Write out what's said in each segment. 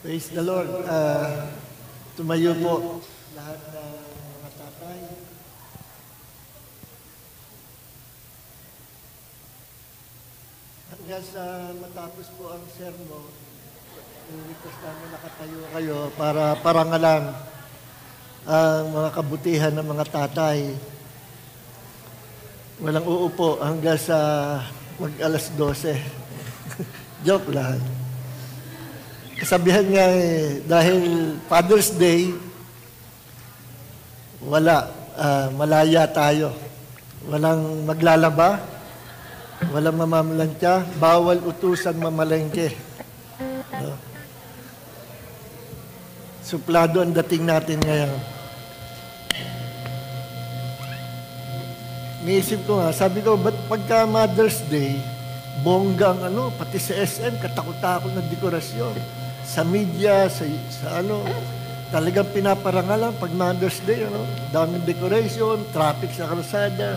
Praise the Lord. Tumayo po lahat ng mga tatay. Hanggang sa matapos po ang sermon, request namin nakatayo kayo para parangalan ang mga kabutihan ng mga tatay. Walang uupo hanggang sa mag-alas 12. Joke lang. Kasabihan nga dahil Father's Day, malaya tayo. Walang maglalaba, walang mamamalangka, bawal utusan mamalengke. No? Suplado ang dating natin ngayon. Niisip ko nga, sabi ko, ba't pagka Mother's Day, bonggang pati sa SM, katakot-takot na dekorasyon. Sa media, sa talagang pinaparangalan pag Mother's Day, daming decoration, traffic sa kalsada,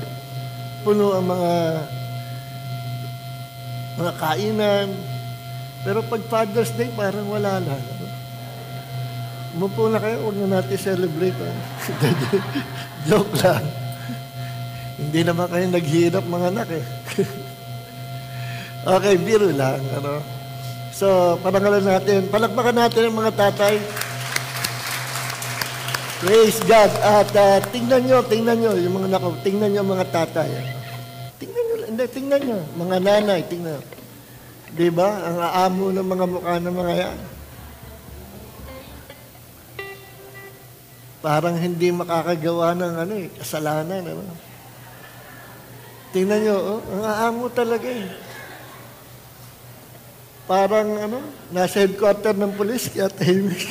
puno ang mga kainan. Pero pag Father's Day, parang wala na. Umupo na kayo, huwag na natin celebrate. Joke lang. Hindi naman kayo naghihirap mga anak eh. Okay, biro lang. So, parangalan natin. Palakpakan natin ang mga tatay. Praise God. At tingnan nyo yung mga nako. Tingnan nyo mga tatay. Tingnan nyo. Mga nanay, tingnan. Diba? Ang aamo ng mga mukha ng mga yan. Parang hindi makakagawa ng kasalanan. Tingnan nyo, ang aamo talaga eh. Parang nasa headquarter ng pulis, kaya tahimik.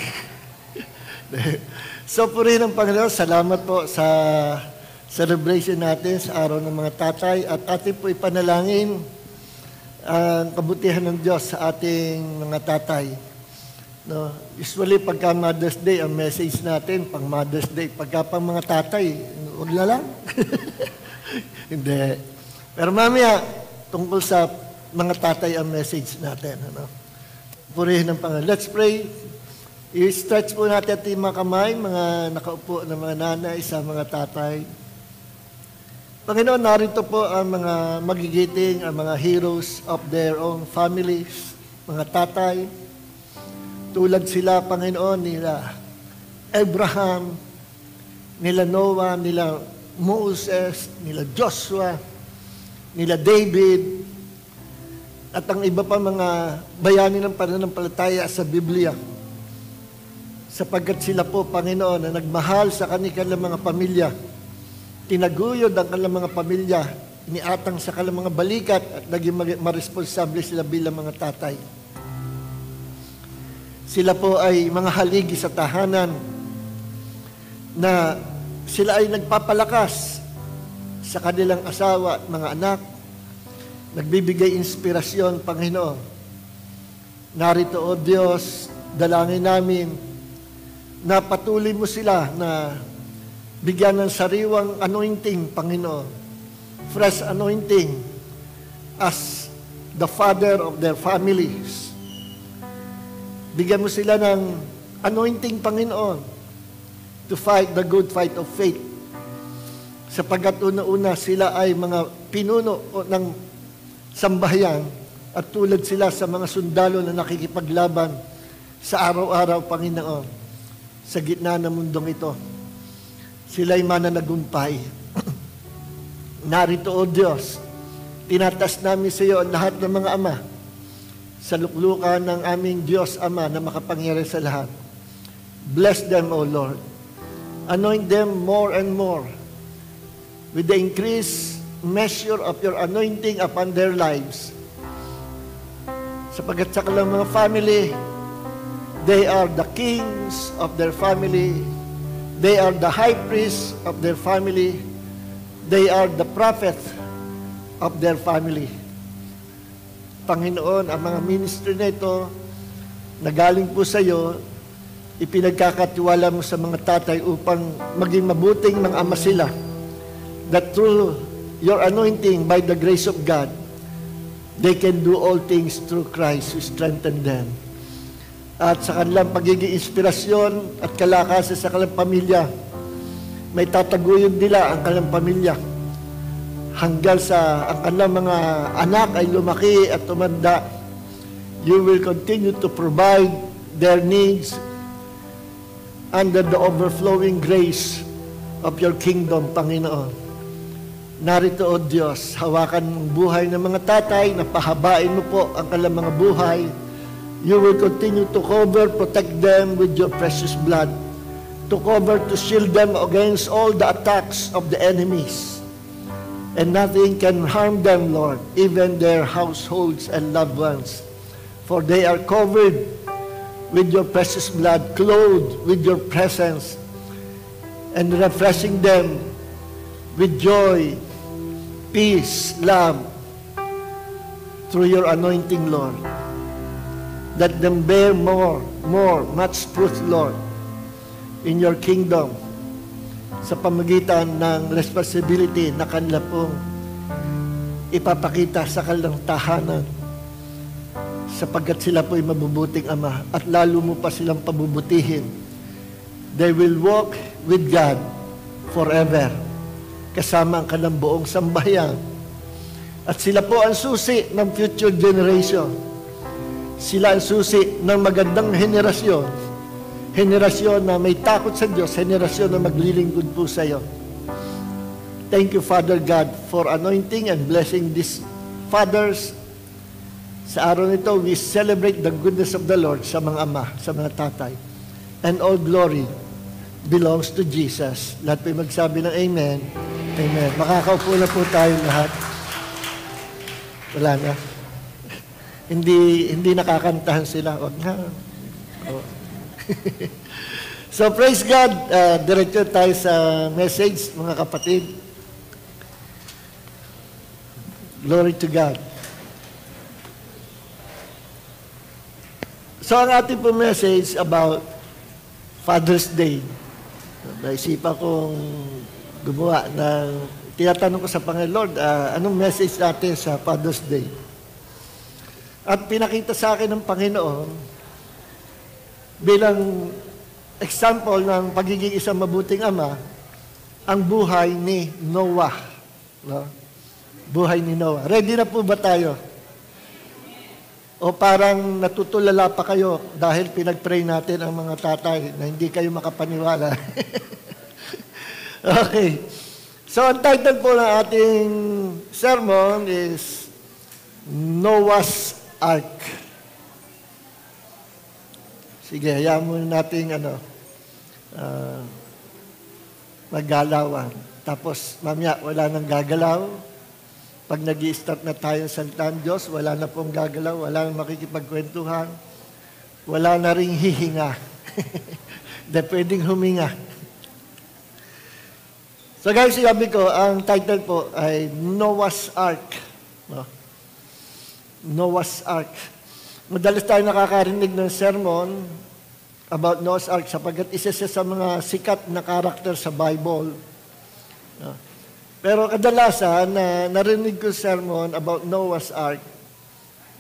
So, purihin ng Panginoon, salamat po sa celebration natin sa araw ng mga tatay at atin po ipanalangin ang kabutihan ng Diyos sa ating mga tatay. No? Usually, pagka Mother's Day, ang message natin, pang Mother's Day, pagka pang mga tatay, huwag na lang. Hindi. Pero mamaya, tungkol sa mga tatay ang message natin. Purihin ng Panginoon. Let's pray. I-stretch po natin ating mga kamay, mga nakaupo na mga nanay sa mga tatay. Panginoon, narito po ang mga magigiting, ang mga heroes of their own families, mga tatay. Tulad sila, Panginoon, nila Abraham, nila Noah, nila Moses, nila Joshua, nila David, at ang iba pa mga bayani ng pananampalataya sa Biblia. Sapagkat sila po, Panginoon, na nagmahal sa kanilang mga pamilya, tinaguyod ang kanilang mga pamilya, iniatang sa kanilang mga balikat at naging maresponsable sila bilang mga tatay. Sila po ay mga haligi sa tahanan na sila ay nagpapalakas sa kanilang asawa at mga anak, nagbibigay inspirasyon, Panginoon. Narito, O Diyos, dalangin namin na patuloy mo sila na bigyan ng sariwang anointing, Panginoon. Fresh anointing as the father of their families. Bigyan mo sila ng anointing, Panginoon, to fight the good fight of faith. Sapagkat una-una sila ay mga pinuno ng sambahayan at tulad sila sa mga sundalo na nakikipaglaban sa araw-araw, Panginoon, sa gitna ng mundong ito. Sila'y mananagumpay. Narito, O Diyos, tinatas namin sa iyo ang lahat ng mga ama sa luklukan ng aming Diyos Ama na makapangyarihan sa lahat. Bless them, O Lord. Anoint them more and more with the increased measure of your anointing upon their lives. Sapagkat sa kanilang mga family, they are the kings of their family. They are the high priests of their family. They are the prophet of their family. Panginoon, ang mga ministry na ito na galing po sa iyo, ipinagkakatiwala mo sa mga tatay upang maging mabuting mga ama sila. That through your anointing, by the grace of God, they can do all things through Christ who strengthened them. at sa kanilang pagiging inspirasyon at kalakasan sa kanilang pamilya. May tataguyod nila ang kanilang pamilya hanggang sa ang kanilang mga anak ay lumaki at tumanda. You will continue to provide their needs under the overflowing grace of your kingdom, Panginoon. Narito, O Diyos, hawakan ang buhay ng mga tatay, napahabain mo po ang kanilang mga buhay. You will continue to cover, protect them with your precious blood, to cover, to shield them against all the attacks of the enemies. And nothing can harm them, Lord, even their households and loved ones. For they are covered with your precious blood, clothed with your presence, and refreshing them with joy, peace, love, through your anointing, Lord. Let them bear much fruit, Lord, in your kingdom, sa pamagitan ng responsibility na kanila pong ipapakita sa kanilang tahanan, sapagkat sila po'y mabubuting ama at lalo mo pa silang pabubutihin. They will walk with God forever, kasama ang kanilang buong sambahayan. At sila po ang susi ng future generation. Sila ang susi ng magandang henerasyon. Henerasyon na may takot sa Diyos, henerasyon na maglilingkod po sa iyo. Thank you, Father God, for anointing and blessing these fathers. Sa araw nito, we celebrate the goodness of the Lord sa mga ama, sa mga tatay. And all glory belongs to Jesus. Lahat po magsabi ng Amen. Amen. Makakaupo na po tayo lahat. Wala na. Hindi nakakantahan sila. Wag na. Oh. So praise God. Diretso tayo sa message, mga kapatid. Glory to God. So ang ating po message about Father's Day. Naisipan kong gumawa ng, tinatanong ko sa Panginoon, anong message natin sa Father's Day? At pinakita sa akin ng Panginoon bilang example ng pagiging isang mabuting ama, ang buhay ni Noah. No? Buhay ni Noah. Ready na po ba tayo? O parang natutulala pa kayo dahil pinag-pray natin ang mga tatay na hindi kayo makapaniwala? Okay. So, ang title po ng ating sermon is Noah's Ark. Sige, hayaan muna natin maggalawan. Tapos, mamaya, wala nang gagalaw. Pag nag-i-start na tayo sa salitang Diyos, wala na pong gagalaw, wala nang makikipagkwentuhan, wala na ring hihinga. Hindi pwedeng huminga. So guys, sabi ko, ang title po ay Noah's Ark. No? Noah's Ark. Madalas tayo nakakarinig ng sermon about Noah's Ark sapagkat isa siya sa mga sikat na karakter sa Bible. No? Pero kadalasan, narinig ko sermon about Noah's Ark,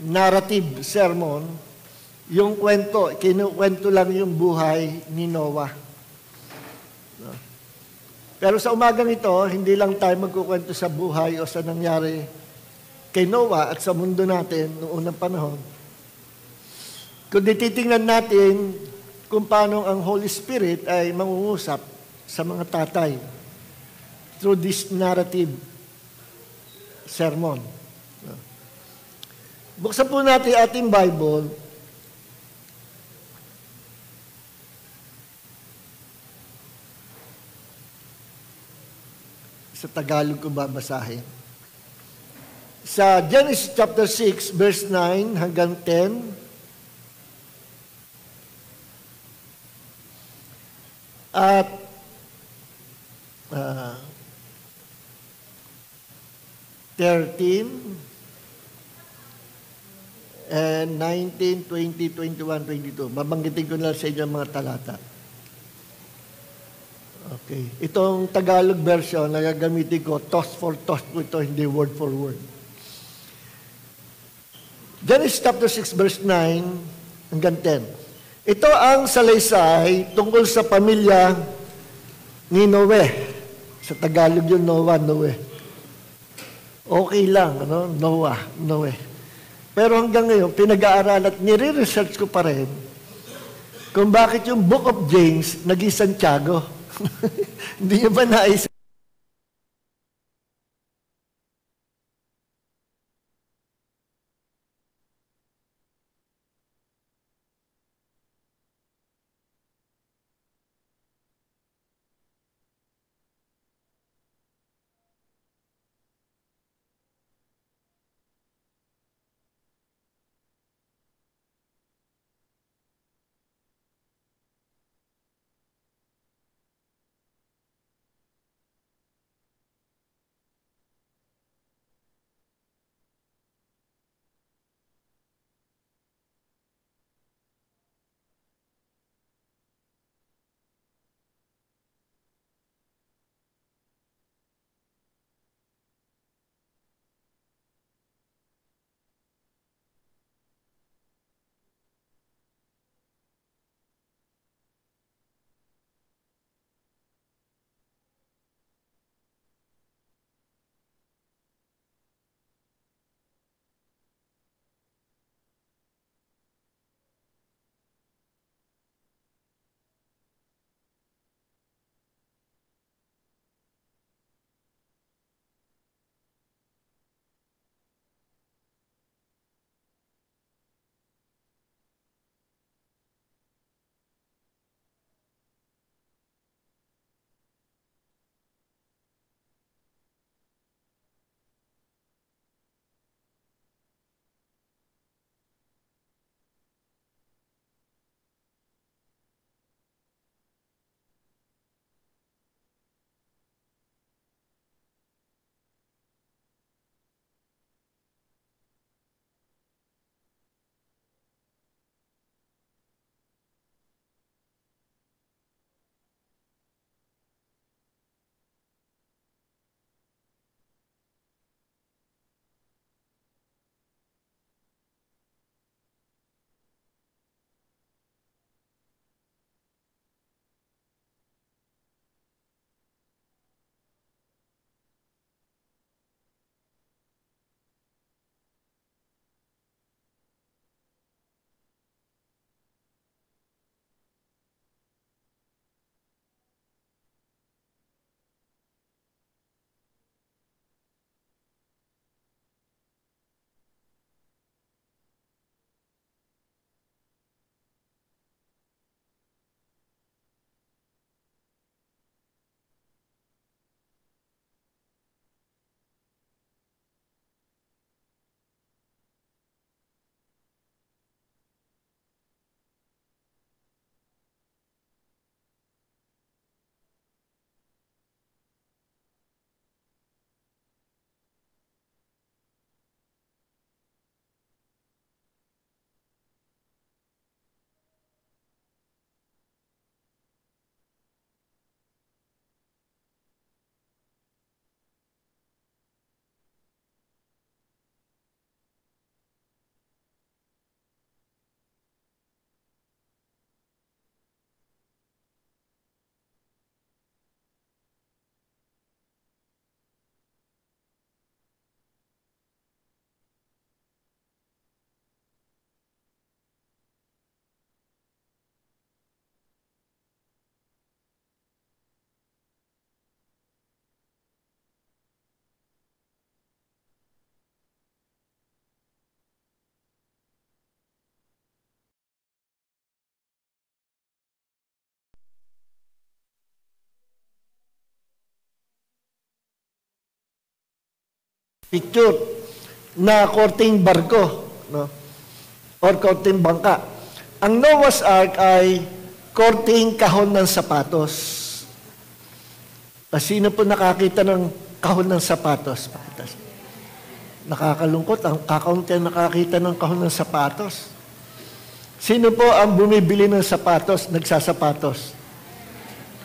narrative sermon, yung kwento, kinukwento lang yung buhay ni Noah. No? Pero sa umagang ito, hindi lang tayo magkukwento sa buhay o sa nangyari kay Noah at sa mundo natin noong unang panahon. Kundi titingnan natin kung paano ang Holy Spirit ay mangungusap sa mga tatay through this narrative sermon. Buksan po natin ating Bible. Sa Tagalog ko babasahin. Sa Genesis chapter 6, verse 9 hanggang 10, at 13, and 19, 20, 21, 22. Babanggitin ko na sa inyo mga talata. Okay. Itong Tagalog version na gagamitin ko, toss for toss po ito, hindi word for word. Genesis chapter 6, verse 9 hanggang 10. Ito ang salaysay tungkol sa pamilya ni Noe. Sa Tagalog yung Noah, Noe. Okay lang, ano? Noah, Noe. Pero hanggang ngayon, pinag-aaral at nire-research ko pa rin kung bakit yung Book of James naging Santiago. Hindi niyo ba naisip? Picture na korting barko, no? Or korting bangka. Ang Noah's Ark ay korting kahon ng sapatos. Sino po nakakita ng kahon ng sapatos? Nakakalungkot, ang kakaunti nakakita ng kahon ng sapatos. Sino po ang bumibili ng sapatos, nagsasapatos?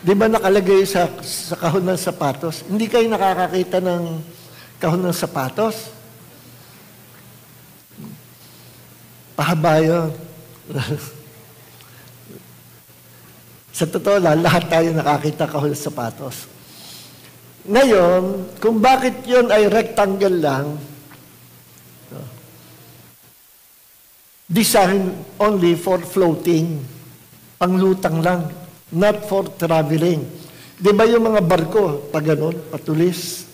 Di ba nakalagay sa kahon ng sapatos? Hindi kayo nakakakita ng kahon ng sapatos? Pahaba yun. Sa totoo lang, lahat tayo nakakita kahul sapatos. Ngayon, kung bakit yun ay rectangle lang, designed only for floating, panglutang lang, not for traveling. Di ba yung mga barko, pag ganun, patulis,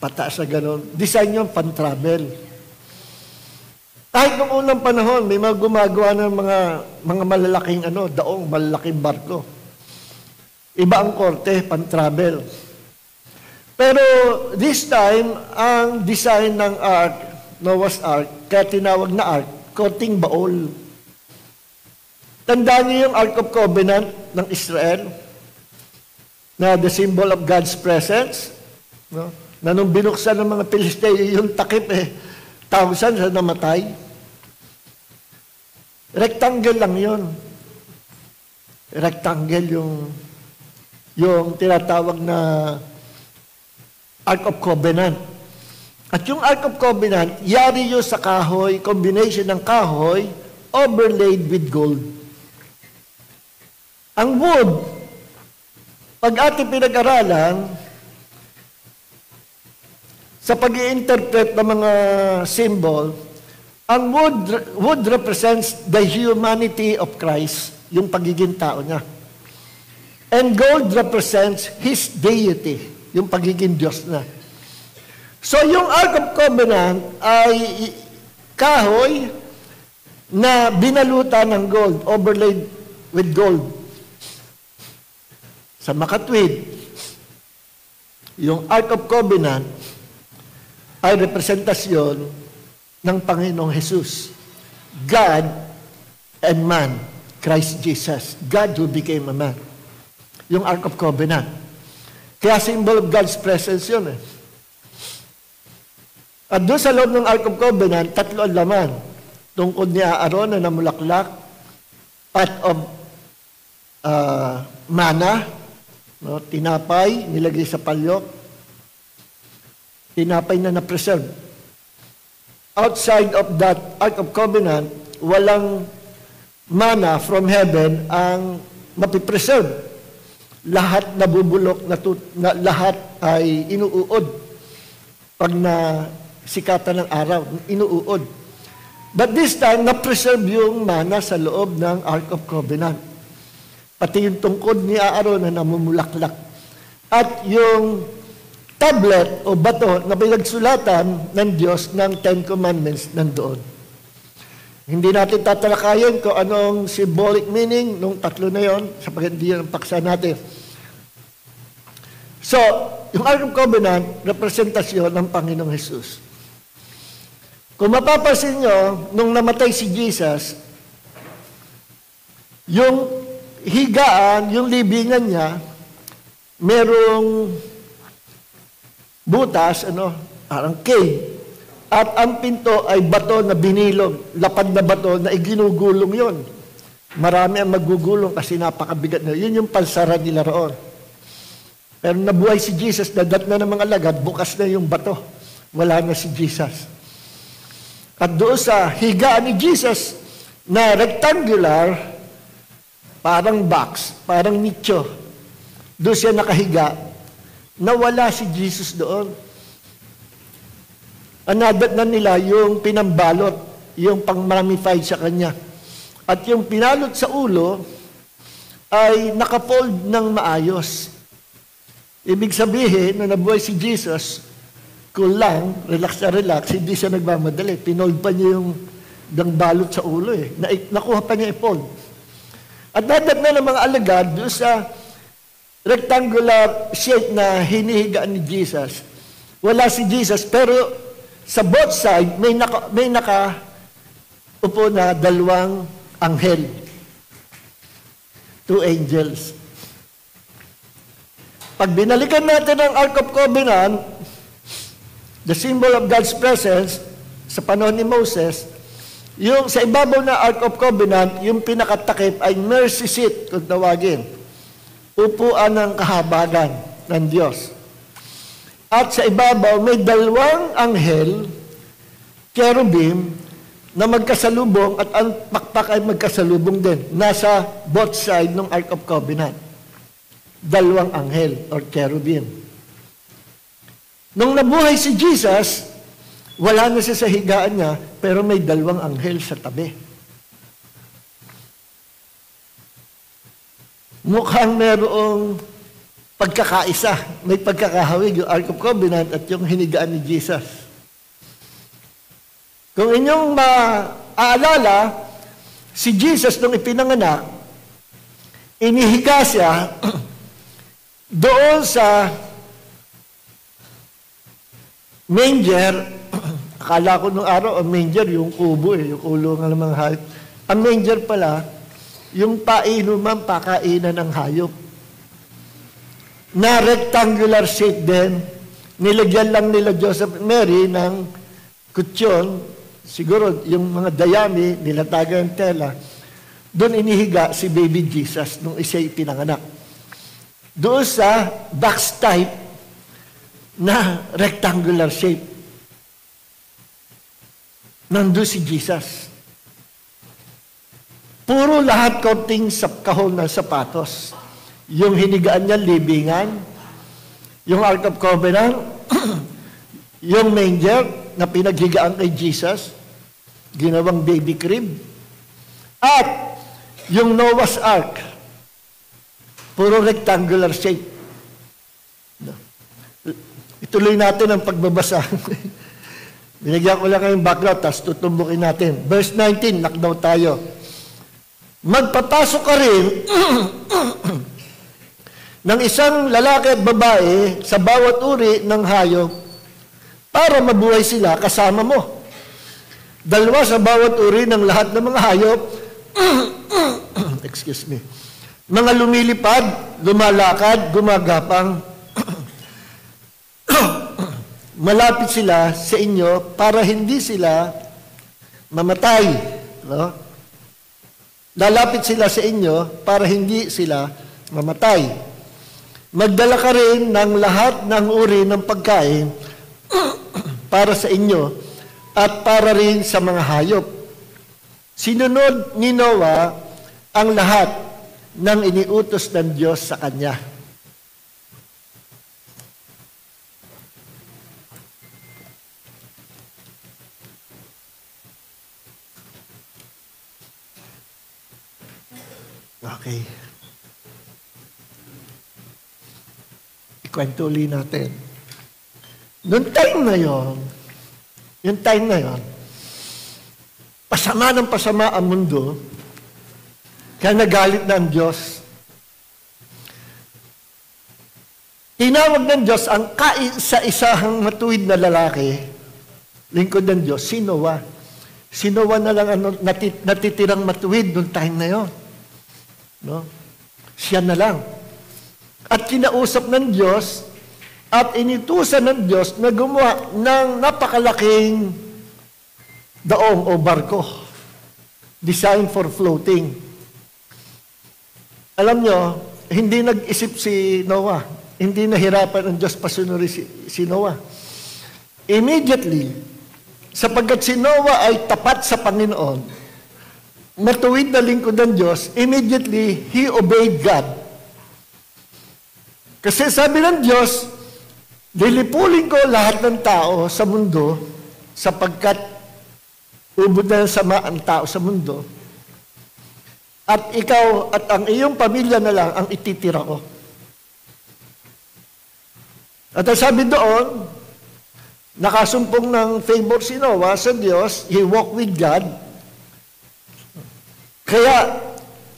pataas na ganun, design yun pan-travel. Kahit noong unang panahon, may mga gumagawa ng mga malalaking daong, malalaking barko. Iba ang korte, pan-travel. Pero this time, ang design ng ark, Noah's Ark, kaya tinawag na ark, korting baol. Tandaan niyo yung Ark of Covenant ng Israel, na the symbol of God's presence, no? Na nung binuksan ng mga Pilisteo, yung takip thousands na namatay. Rectangle lang yun. Rectangle yung tinatawag na Ark of Covenant. At yung Ark of Covenant, yari yun sa kahoy, combination ng kahoy, overlaid with gold. Ang wood, pag ating pinag-aralan, sa pag-i-interpret ng mga symbol, ang wood represents the humanity of Christ, yung pagiging tao niya. And gold represents His deity, yung pagiging Diyos na. So yung Ark of Covenant ay kahoy na binalutan ng gold, overlaid with gold. Sa makatwid, yung Ark of Covenant ay representasyon ng Panginoong Jesus. God and man, Christ Jesus. God who became a man. Yung Ark of Covenant. Kaya symbol of God's presence yun At doon sa loob ng Ark of Covenant, 3 ang laman. Tungkod ni Aaron na namulaklak, pot of mana, no? Tinapay, nilagay sa palyok, tinapay na na-preserve. Outside of that Ark of Covenant, walang mana from heaven ang mapipreserve. Lahat nabubulok, lahat ay inuuod. Pag sikatan ng araw, inuuod. But this time, na-preserve yung mana sa loob ng Ark of Covenant. Pati yung tungkod ni Aaron na namumulaklak. At yung tablet o bato na pinagsulatan ng Diyos ng Ten Commandments nandoon. Hindi natin tatalakayin kung anong symbolic meaning nung 3 na yon sapagkat hindi yan ang paksa natin. So, yung Ark of Covenant, representasyon ng Panginoong Jesus. Kung mapapansin nyo, nung namatay si Jesus, yung higaan, yung libingan niya, merong butas, parang cave. At ang pinto ay bato na binilog, lapad na bato na iginugulong yon. Marami ang magugulong kasi napakabigat na. Yun yung pansara nila roon. Pero nabuhay si Jesus, dadat na ng mga alagad, bukas na yung bato. Wala na si Jesus. At doon sa higaan ni Jesus na rectangular, parang box, parang nicho, doon siya nakahiga, nawala si Jesus doon. Anadat na nila yung pinambalot, yung pang-mummified sa kanya. At yung pinalot sa ulo ay nakafold ng maayos. Ibig sabihin, na nabuhay si Jesus, cool lang, relax na relax, hindi siya nagmamadali. Pinold pa niya yung balot sa ulo nakuha pa niya i-fold. At nadat na ng mga alagad doon sa rectangular shape na hinihigaan ni Jesus. Wala si Jesus, pero sa both side, may upo na 2 anghel. 2 angels. Pag binalikan natin ang Ark of Covenant, the symbol of God's presence, sa panahon ni Moses, yung sa ibabaw na Ark of Covenant, yung pinakatakip ay mercy seat, kung tawagin. Upuan ng kahabagan ng Diyos. At sa ibabaw, may 2 anghel, cherubim, na magkasalubong at ang pakpak ay magkasalubong din. Nasa both side ng Ark of Covenant. Dalawang anghel or cherubim. Nung nabuhay si Jesus, wala na siya sa higaan niya, pero may dalawang anghel sa tabi. Mukhang merong pagkakaisa, may pagkakahawig yung Ark of Covenant at yung hinigaan ni Jesus. Kung inyong maaalala, si Jesus nung ipinanganak, inihiga siya doon sa manger. Akala ko nung araw, ang manger, yung kubo yung kulungan ng mga hayop. Ang manger pala, yung painuman, pakainan ng hayop. Na rectangular shape din, nilagyan lang nila Joseph at Mary ng kutsyon, siguro yung mga dayami, nilatagan ng tela, doon inihiga si baby Jesus nung isa'y pinanganak. Doon sa box type na rectangular shape. Nandun si Jesus. Puro lahat coating sa kahon ng sapatos. Yung hinigaan niya, libingan. Yung Ark of Covenant, yung manger na pinaghigaan kay Jesus, ginawang baby crib. At yung Noah's Ark, puro rectangular shape. Ituloy natin ang pagbabasa. Binigyan ko lang kayong background, tapos tutumbukin natin. Verse 19, lockdown tayo. Magpapasok ka rin ng isang lalaki at babae sa bawat uri ng hayop para mabuhay sila kasama mo. Dalawa sa bawat uri ng lahat ng mga hayop, excuse me, mga lumilipad, lumalakad, gumagapang, malapit sila sa inyo para hindi sila mamatay. No? Lalapit sila sa inyo para hindi sila mamatay. Magdala ka rin ng lahat ng uri ng pagkain para sa inyo at para rin sa mga hayop. Sinunod ni Noah ang lahat ng iniutos ng Diyos sa kanya. Okay. Ikwento ulit natin. Noong time na yon, yung time na yon, pasama ng pasama ang mundo, kaya nagalit na ang Diyos. Tinawag ng Diyos ang kaisa-isahang matuwid na lalaki, lingkod ng Diyos, si Noah. Si Noah na lang natitirang matuwid noong time na yon. No? Siya na lang. At kinausap ng Diyos at inutusan ng Diyos na gumawa ng napakalaking daong o barko designed for floating. Alam nyo, hindi nag-isip si Noah. Hindi nahirapan ang Diyos pasunurin si Noah. Immediately, sapagkat si Noah ay tapat sa Panginoon, matuwid na lingkod ng Diyos, immediately, he obeyed God. Kasi sabi ng Diyos, lilipulin ko lahat ng tao sa mundo sapagkat ubod na ng sama ang tao sa mundo. At ikaw at ang iyong pamilya na lang ang ititira ko. At ang sabi doon, nakasumpong ng favor si Noah sa Diyos, he walked with God. Kaya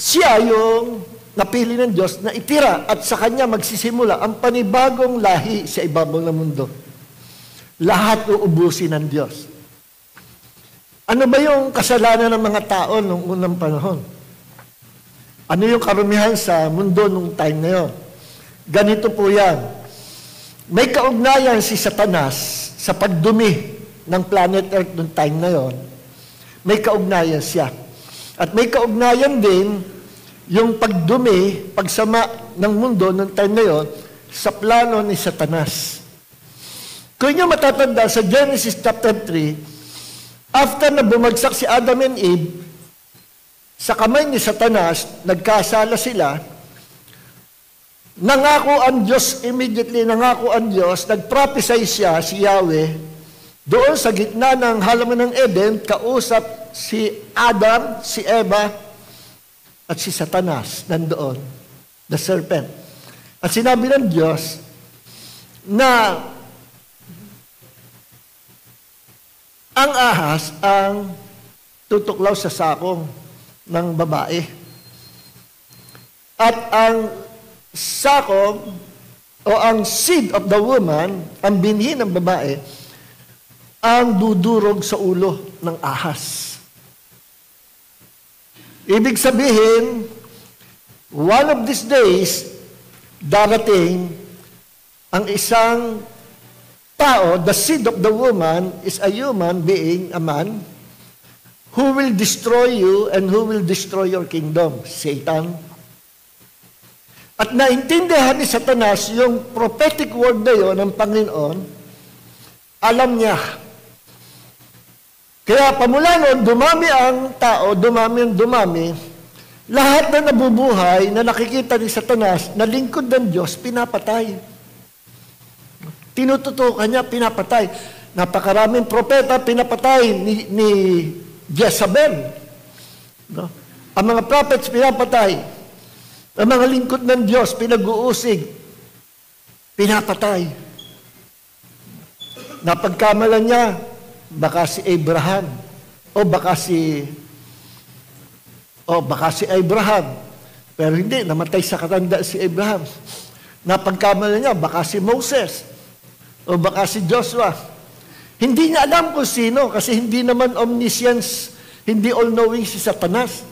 siya yung napili ng Diyos na itira at sa kanya magsisimula ang panibagong lahi sa ibabaw ng mundo. Lahat uubusin ng Diyos. Ano ba yung kasalanan ng mga tao noong unang panahon? Ano yung karumihan sa mundo noong time na yun? Ganito po yan. May kaugnayan si Satanas sa pagdumi ng planet Earth noong time na yun. May kaugnayan siya. At may kaugnayan din yung pagdumi, pagsama ng mundo noong time na yun sa plano ni Satanas. Kung inyo matatanda sa Genesis chapter 3, After na bumagsak si Adam and Eve, sa kamay ni Satanas, nagkasala sila, nangako ang Diyos, immediately nangako ang Diyos, nag-prophesy siya, si Yahweh, doon sa gitna ng halaman ng Eden, kausap si Adam, si Eva, at si Satanas, nandoon, the serpent. At sinabi ng Diyos, na ang ahas ang tutuklaw sa sakong ng babae. At ang sakong o ang seed of the woman, ang binhi ng babae, ang dudurog sa ulo ng ahas. Ibig sabihin, one of these days, darating ang isang tao, the seed of the woman is a human being, a man, who will destroy you and who will destroy your kingdom, Satan. At naintindihan ni Satanas yung prophetic word na yun ng Panginoon, alam niya. Kaya pamula noon, dumami ang tao, dumami, lahat na nabubuhay na nakikita ni Satanas na lingkod ng Diyos, pinapatay. Tinututukan niya, pinapatay. Napakaraming propeta, pinapatay ni Jezebel. No? Ang mga prophets, pinapatay. Ang mga lingkod ng Diyos, pinag-uusig. Pinapatay. Napagkamalan niya, baka si Abraham, o baka si Abraham. Pero hindi, namatay sa katanda si Abraham. Napagkamalan niya, baka si Moses, o baka si Joshua. Hindi niya alam kung sino, kasi hindi naman omniscience, hindi all-knowing si Satanas.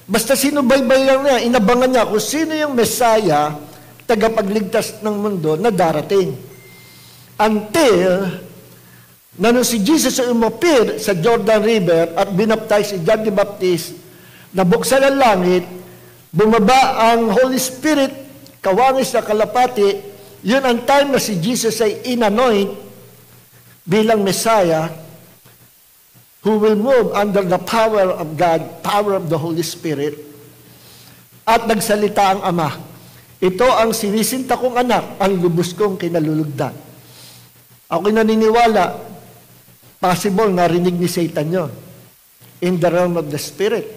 Basta sinubaybay lang niya, inabangan niya kung sino yung Messiah, tagapagligtas ng mundo na darating. Until, nung si Jesus ay umapir sa Jordan River at binaptize si John the Baptist, nabuksan ang langit, bumaba ang Holy Spirit, kawangis na kalapati, yun ang time na si Jesus ay inanoint bilang Messiah who will move under the power of God, power of the Holy Spirit. At nagsalita ang Ama, ito ang sinisinta kong anak, ang lubos kong kinalulugdan. Ako'y naniniwala, possible narinig ni Satan yon in the realm of the Spirit.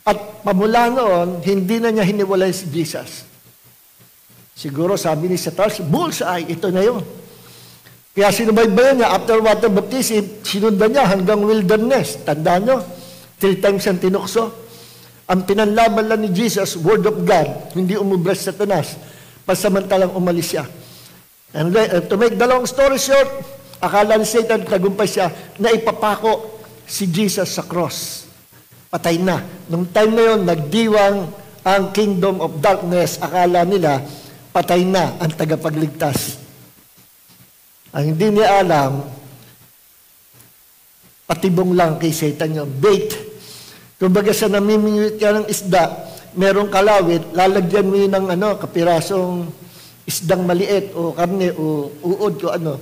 At pamula noon, hindi na niya hiniwalay si Jesus. Siguro sabi ni Satanas, bullseye, ito na yun. Kaya sinubaybayan niya, after water baptism, sinundan niya hanggang wilderness. Tandaan niyo, 3 times ang tinukso. Ang pinanlaban lang ni Jesus, Word of God, hindi umubras sa Satanas, pasamantalang umalis siya. And to make the long story short, akala ni Satan, tagumpay siya, na ipapako si Jesus sa cross. Patay na. Nung time na yun, nagdiwang ang kingdom of darkness. Akala nila, patay na ang tagapagligtas. Ang hindi niya alam, patibong lang kay Satan yung bait. Kumbaga sa namimingwit ka ng isda, merong kalawit, lalagyan mo yun ng kapirasong isdang maliit o karne o uod o ano.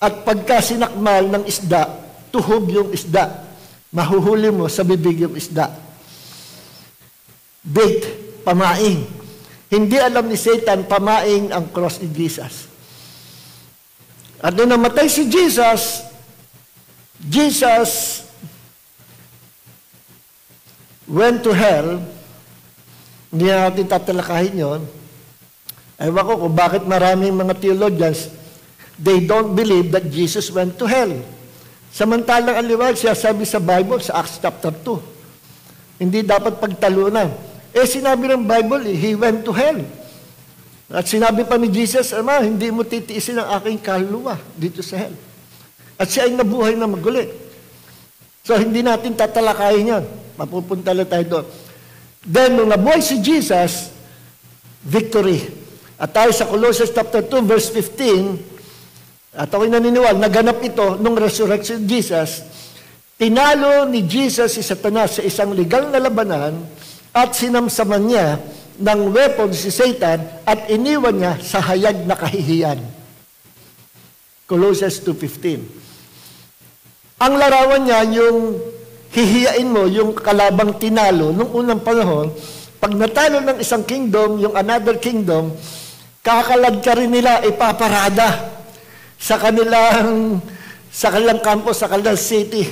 At pagka sinakmal ng isda, tuhog yung isda. Mahuhuli mo sa bibig yung isda. Bait, pamaing. Hindi alam ni Satan, pamaing ang cross ni Jesus. At nung namatay si Jesus, Jesus went to hell. Hindi natin tatalakahin yun. Ewan ko kung bakit maraming mga theologians, they don't believe that Jesus went to hell. Samantalang ang liwanag siya sabi sa Bible, sa Acts chapter 2. Hindi dapat pagtalunan. Sinabi ng Bible, He went to hell. At sinabi pa ni Jesus, Ama, hindi mo titiisin ang aking kaluluwa dito sa hell. At siya ay nabuhay na maguli. So, hindi natin tatalakayin yan. Mapupunta lang tayo doon. Then, nung nabuhay si Jesus, victory. At tayo sa Colossians chapter 2, verse 15, at ako'y naniniwala, naganap ito nung resurrection of Jesus, tinalo ni Jesus si Satanas sa isang legal na labanan at sinamsaman niya ng weapon si Satan at iniwan niya sa hayag na kahihiyan. Colossians 2:15. Ang larawan niya, yung hihiyain mo, yung kalabang tinalo, nung unang panahon, pag natalo ng isang kingdom, yung another kingdom, kakalad ka rin nila, ipaparada sa kanilang campus, sa kanilang city.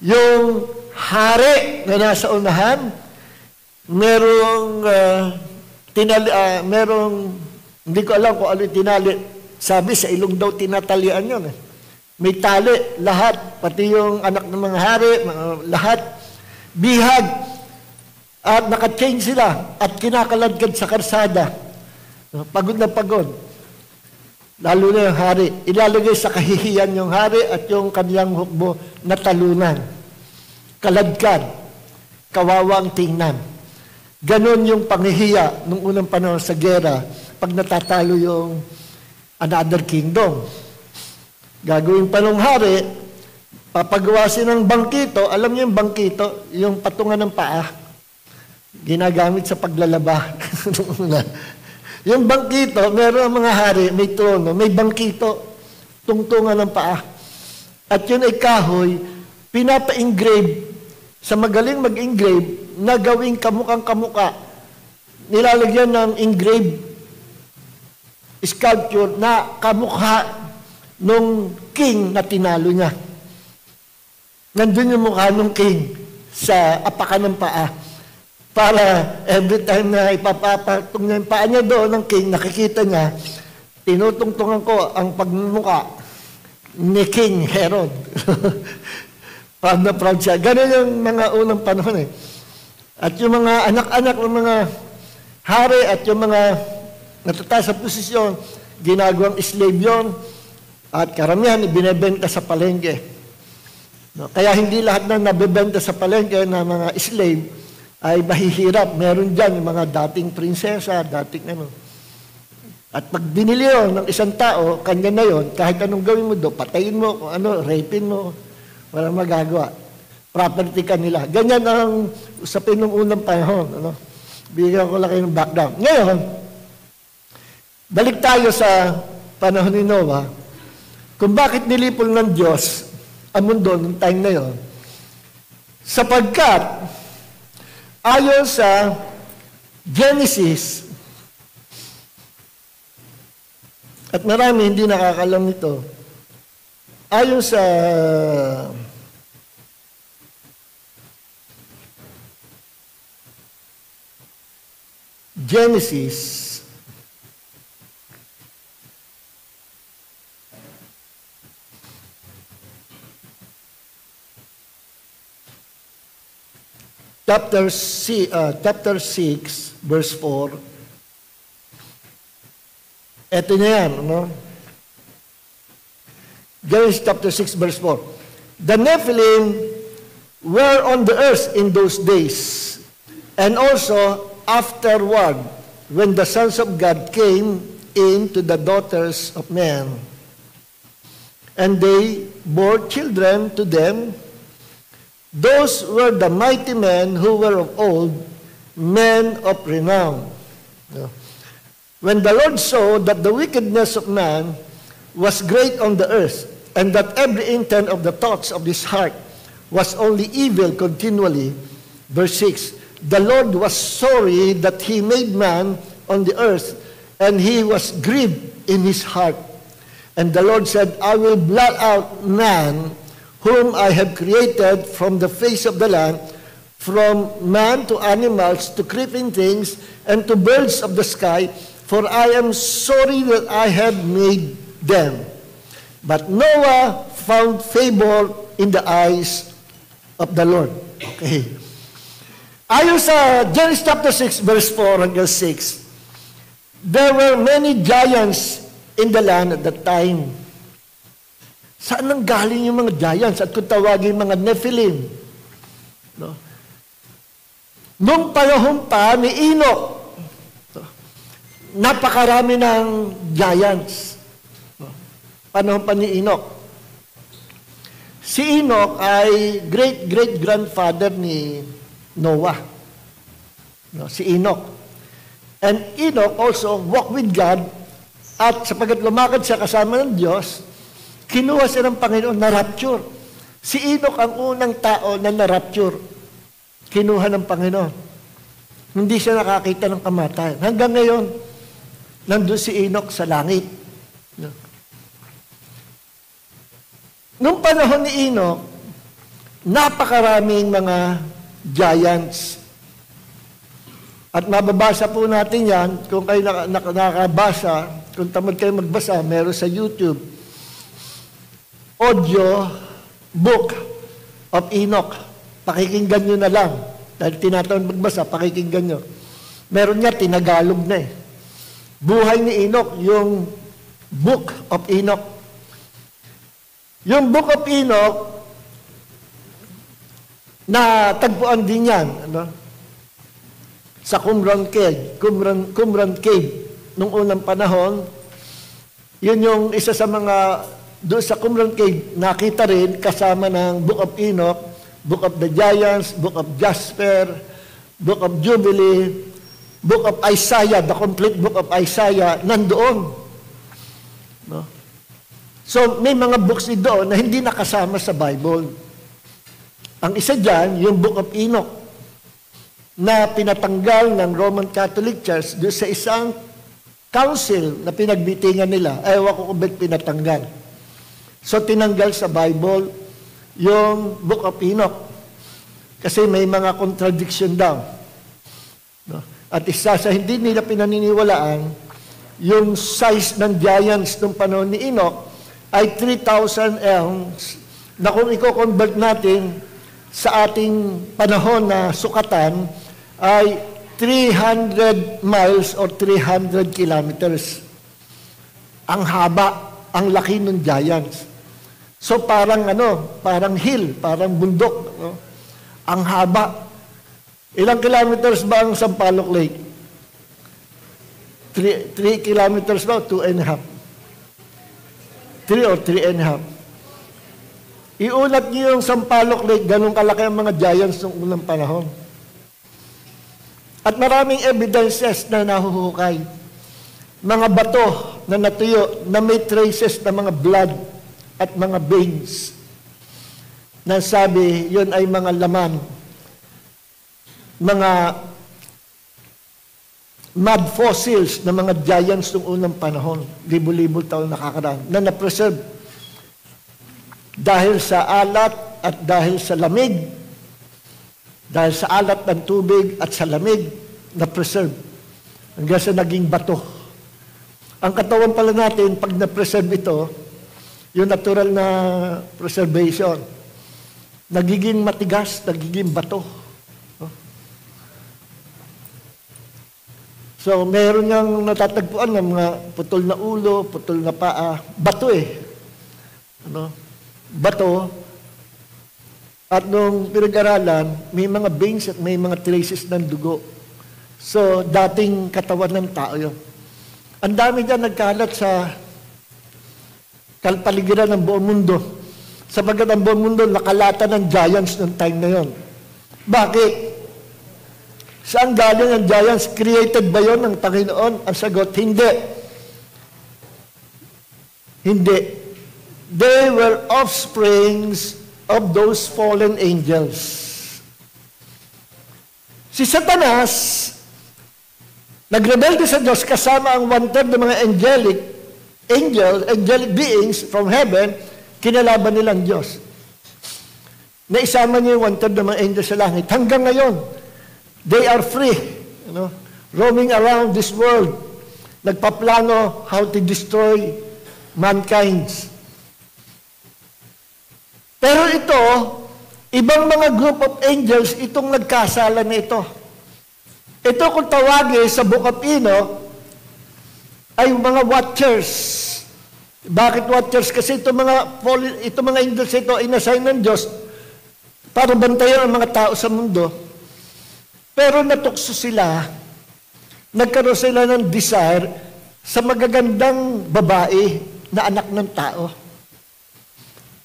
Yung hari na nasa unahan, merong hindi ko alam kung ano yung tinali. Sabi, sa ilong daw tinatalian yun. May tali, lahat, pati yung anak ng mga hari, lahat, bihag, at naka-chain sila, at kinakaladkad sa karsada. Pagod na pagod. Lalo na yung hari. Ilalagay sa kahihiyan yung hari at yung kanyang hukbo na talunan. Kaladkad. Kawawang tingnan. Ganon yung panghihiya nung unang panahon sa gera pag natatalo yung another kingdom. Gagawin pa ng hari, papagawasin ng bangkito. Alam niyo yung bangkito? Yung patungan ng paa. Ginagamit sa paglalaba. Yung bangkito, meron ang mga hari, may trono, may bangkito, tungtungan ng paa. At yun ay kahoy, pinapa-engrave, sa magaling mag-engrave, na gawing kamukang kamuka. Nilalagyan ng engrave sculpture na kamukha nung king na tinalo niya. Nandun yung mukha nung king sa apakan ng paa. Para every time na ipapapatong niya yung paa niya doon ng king, nakikita niya, tinutungtungan ko ang pagmumuka ni King Herod. Proud na proud siya. Ganun yung mga unang panahon eh. At yung mga anak-anak ng mga hari at yung mga natataas sa posisyon, ginagawang slave yun, at karamihan ibinebenta sa palengke. No? Kaya hindi lahat na nabebenta sa palengke na mga slave ay mahihirap. Meron dyan yung mga dating prinsesa, dating ano. At pag binili yun ng isang tao, kanya na yun, kahit anong gawin mo doon, patayin mo, kung ano, rapin mo, walang magagawa. Property ka nila. Ganyan ang usapin ng unang panahon. Ano? Bigyan ko lang kayo ng background. Ngayon, balik tayo sa panahon ni Noah, kung bakit nilipol ng Diyos ang mundo ng time na yun. Sapagkat, ayon sa Genesis, at marami hindi nakakalam nito, ayon sa Genesis, chapter 6, verse 4. Ito na yan, no? Genesis chapter 6, verse 4. The Nephilim were on the earth in those days, and also afterward, when the sons of God came in to the daughters of men, and they bore children to them. Those were the mighty men who were of old, men of renown. When the Lord saw that the wickedness of man was great on the earth, and that every intent of the thoughts of his heart was only evil continually, verse 6, the Lord was sorry that he made man on the earth, and he was grieved in his heart. And the Lord said, I will blot out man, whom I have created from the face of the land, from man to animals, to creeping things, and to birds of the sky, for I am sorry that I have made them. But Noah found favor in the eyes of the Lord. Okay. Ayon sa Genesis chapter 6, verse 4 hanggang 6, there were many giants in the land at that time. Saan nang galing yung mga giants at kung tawagin mga Nephilim? No? Nung panahon pa ni Enoch, napakarami ng giants. No? Panahon pa ni Enoch. Si Enoch ay great-great-grandfather ni Noah. No? Si Enoch. And Enoch also walked with God, at sapagkat lumakad siya kasama ng Diyos, kinuha siya ng Panginoon na rapture. Si Enoch ang unang tao na na-rapture. Kinuha ng Panginoon. Hindi siya nakakita ng kamatayan. Hanggang ngayon, nandun si Enoch sa langit. Noong panahon ni Enoch, napakaraming mga giants. At mababasa po natin yan, kung kayo nakabasa, kung tamad kayo magbasa, meron sa YouTube, audio book of Enoch. Pakikinggan nyo na lang. Dahil tinatawag magbasa, pakikinggan nyo. Meron niya, tinagalog na eh. Buhay ni Enoch, yung Book of Enoch. Yung Book of Enoch, na tagpuan din yan, ano? Sa Qumran Cave, nung unang panahon, yun yung isa sa mga, doon sa Qumran Cave, nakita rin kasama ng Book of Enoch, Book of the Giants, Book of Jasper, Book of Jubilee, Book of Isaiah, the complete Book of Isaiah, nandoon. No? So, may mga books doon na hindi nakasama sa Bible. Ang isa dyan, yung Book of Enoch, na pinatanggal ng Roman Catholic Church doon sa isang council na pinagbitingan nila. Ewan ko kung ba't pinatanggal. So, tinanggal sa Bible yung Book of Enoch. Kasi may mga contradiction daw. No? At isa sa hindi nila pinaniniwalaan, yung size ng giants ng panahon ni Enoch ay 3,000 elms na kung i-convert natin sa ating panahon na sukatan ay 300 miles or 300 kilometers. Ang haba, ang laki ng giants. So parang parang hill, parang bundok. No? Ang haba. Ilang kilometers ba ang Sampaloc Lake? 3 kilometers ba? 2.5. 3 or 3.5. Iulat niyo yung Sampaloc Lake, ganun kalaki ang mga giants ng unang panahon. At maraming evidences na nahuhukay. Mga bato na natuyo, na may traces na mga blood at mga veins. Na sabi, yun ay mga laman. Mga mud fossils na mga giants ng unang panahon. Libo-libo taon nakakaraan. Na na-preserve. Dahil sa alat at dahil sa lamig, dahil sa alat ng tubig at sa lamig, na-preserve. Hanggang sa naging bato. Ang katawan pala natin, pag na-preserve ito, yung natural na preservation, nagiging matigas, nagiging bato. So, meron niyang natatagpuan ng mga putol na ulo, putol na paa, bato eh. Bato. At nung pinag-aralan, may mga veins at may mga traces ng dugo. So, dating katawan ng tao yun. Ang dami dyan nagkalat sa paligiran ng buong mundo. Sapagat ang buong mundo nakalata ng giants ng time na yon. Bakit? Saan galing ang giants? Created ba yon ng Panginoon? Ang sagot, hindi. Hindi. They were offsprings of those fallen angels. Si Satanas, nagrebelde sa Diyos kasama ang one-third ng mga angelic beings from heaven, kinalaban nilang Diyos. Naisama niya yung one-third ng mga angels sa langit. Hanggang ngayon, they are free, roaming around this world, nagpaplano how to destroy mankind. Pero ito, ibang mga group of angels, itong nagkasala na ito. Ito kung tawagin sa Book of Enoch, ay mga watchers. Bakit watchers? Kasi itong mga angels ito, inassign ng Diyos para bantayan ang mga tao sa mundo. Pero natukso sila, nagkaroon sila ng desire sa magagandang babae na anak ng tao.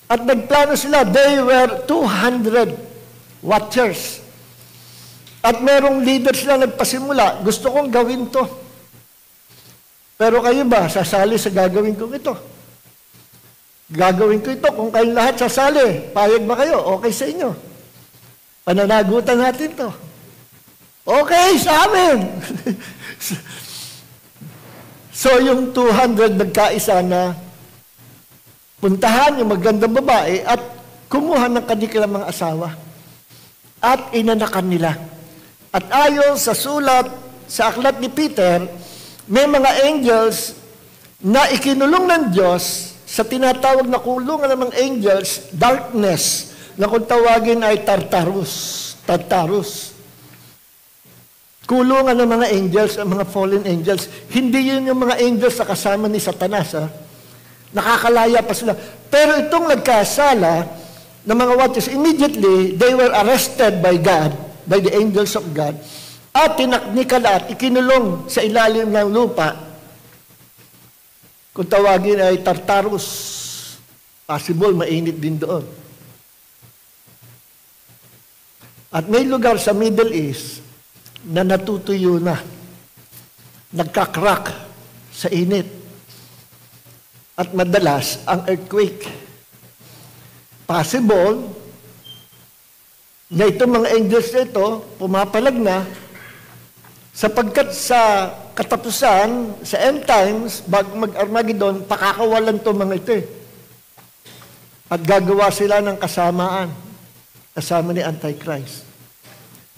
At nagplano sila, they were 200 watchers. At merong leader sila nagpasimula, gusto kong gawin to. Pero kayo ba, sasali sa gagawin kong ito? Gagawin ko ito kung kayong lahat sasali. Payag ba kayo? Okay sa inyo. Pananagutan natin to. Okay sa amin. So yung 200 nagkaisa na puntahan yung magandang babae at kumuha ng kanilang mga asawa at inanakan nila. At ayon sa sulat sa aklat ni Peter, may mga angels na ikinulong ng Diyos sa tinatawag na kulungan ng mga angels, darkness, na kung tawagin ay Tartarus. Kulungan ng mga angels, ang mga fallen angels. Hindi yun yung mga angels na kasama ni Satanas. Nakakalaya pa sila. Pero itong nagkasala ng mga watchers, immediately, they were arrested by God, by the angels of God, at tinaknikala at ikinulong sa ilalim ng lupa. Kung tawagin ay Tartarus. Possible, mainit din doon. At may lugar sa Middle East na natutuyo na, nagkakrak sa init. At madalas, ang earthquake. Possible na itong mga angels na ito, pumapalag na, sapagkat sa katapusan, sa end times, bago mag-Armageddon, pakakawalan itong mga ito. At gagawa sila ng kasamaan, kasama ni Antichrist.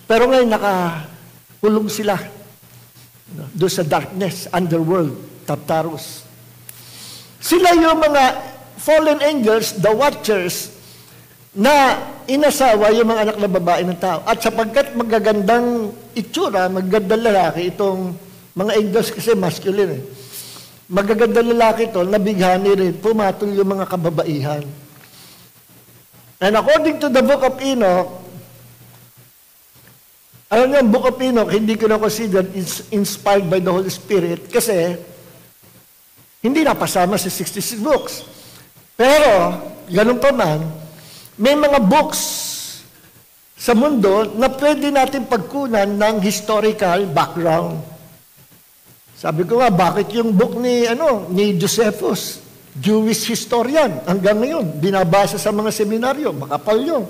Pero ngayon, nakahulog sila doon sa darkness, underworld, Tartarus. Sila yung mga fallen angels, the watchers, na inasawa yung mga anak na babae ng tao. At sapagkat magagandang itsura, magagandang lalaki, itong mga angels kasi masculine. Magagandang lalaki ito, nabighani rin, pumatol yung mga kababaihan. And according to the Book of Enoch, alam niyo, ang Book of Enoch, hindi ko na consider inspired by the Holy Spirit kasi hindi napasama sa 66 books. Pero, ganun pa man, may mga books sa mundo na pwede natin pagkunan ng historical background. Sabi ko nga, bakit yung book ni Josephus, Jewish historian, hanggang ngayon, binabasa sa mga seminaryo, makapal yun.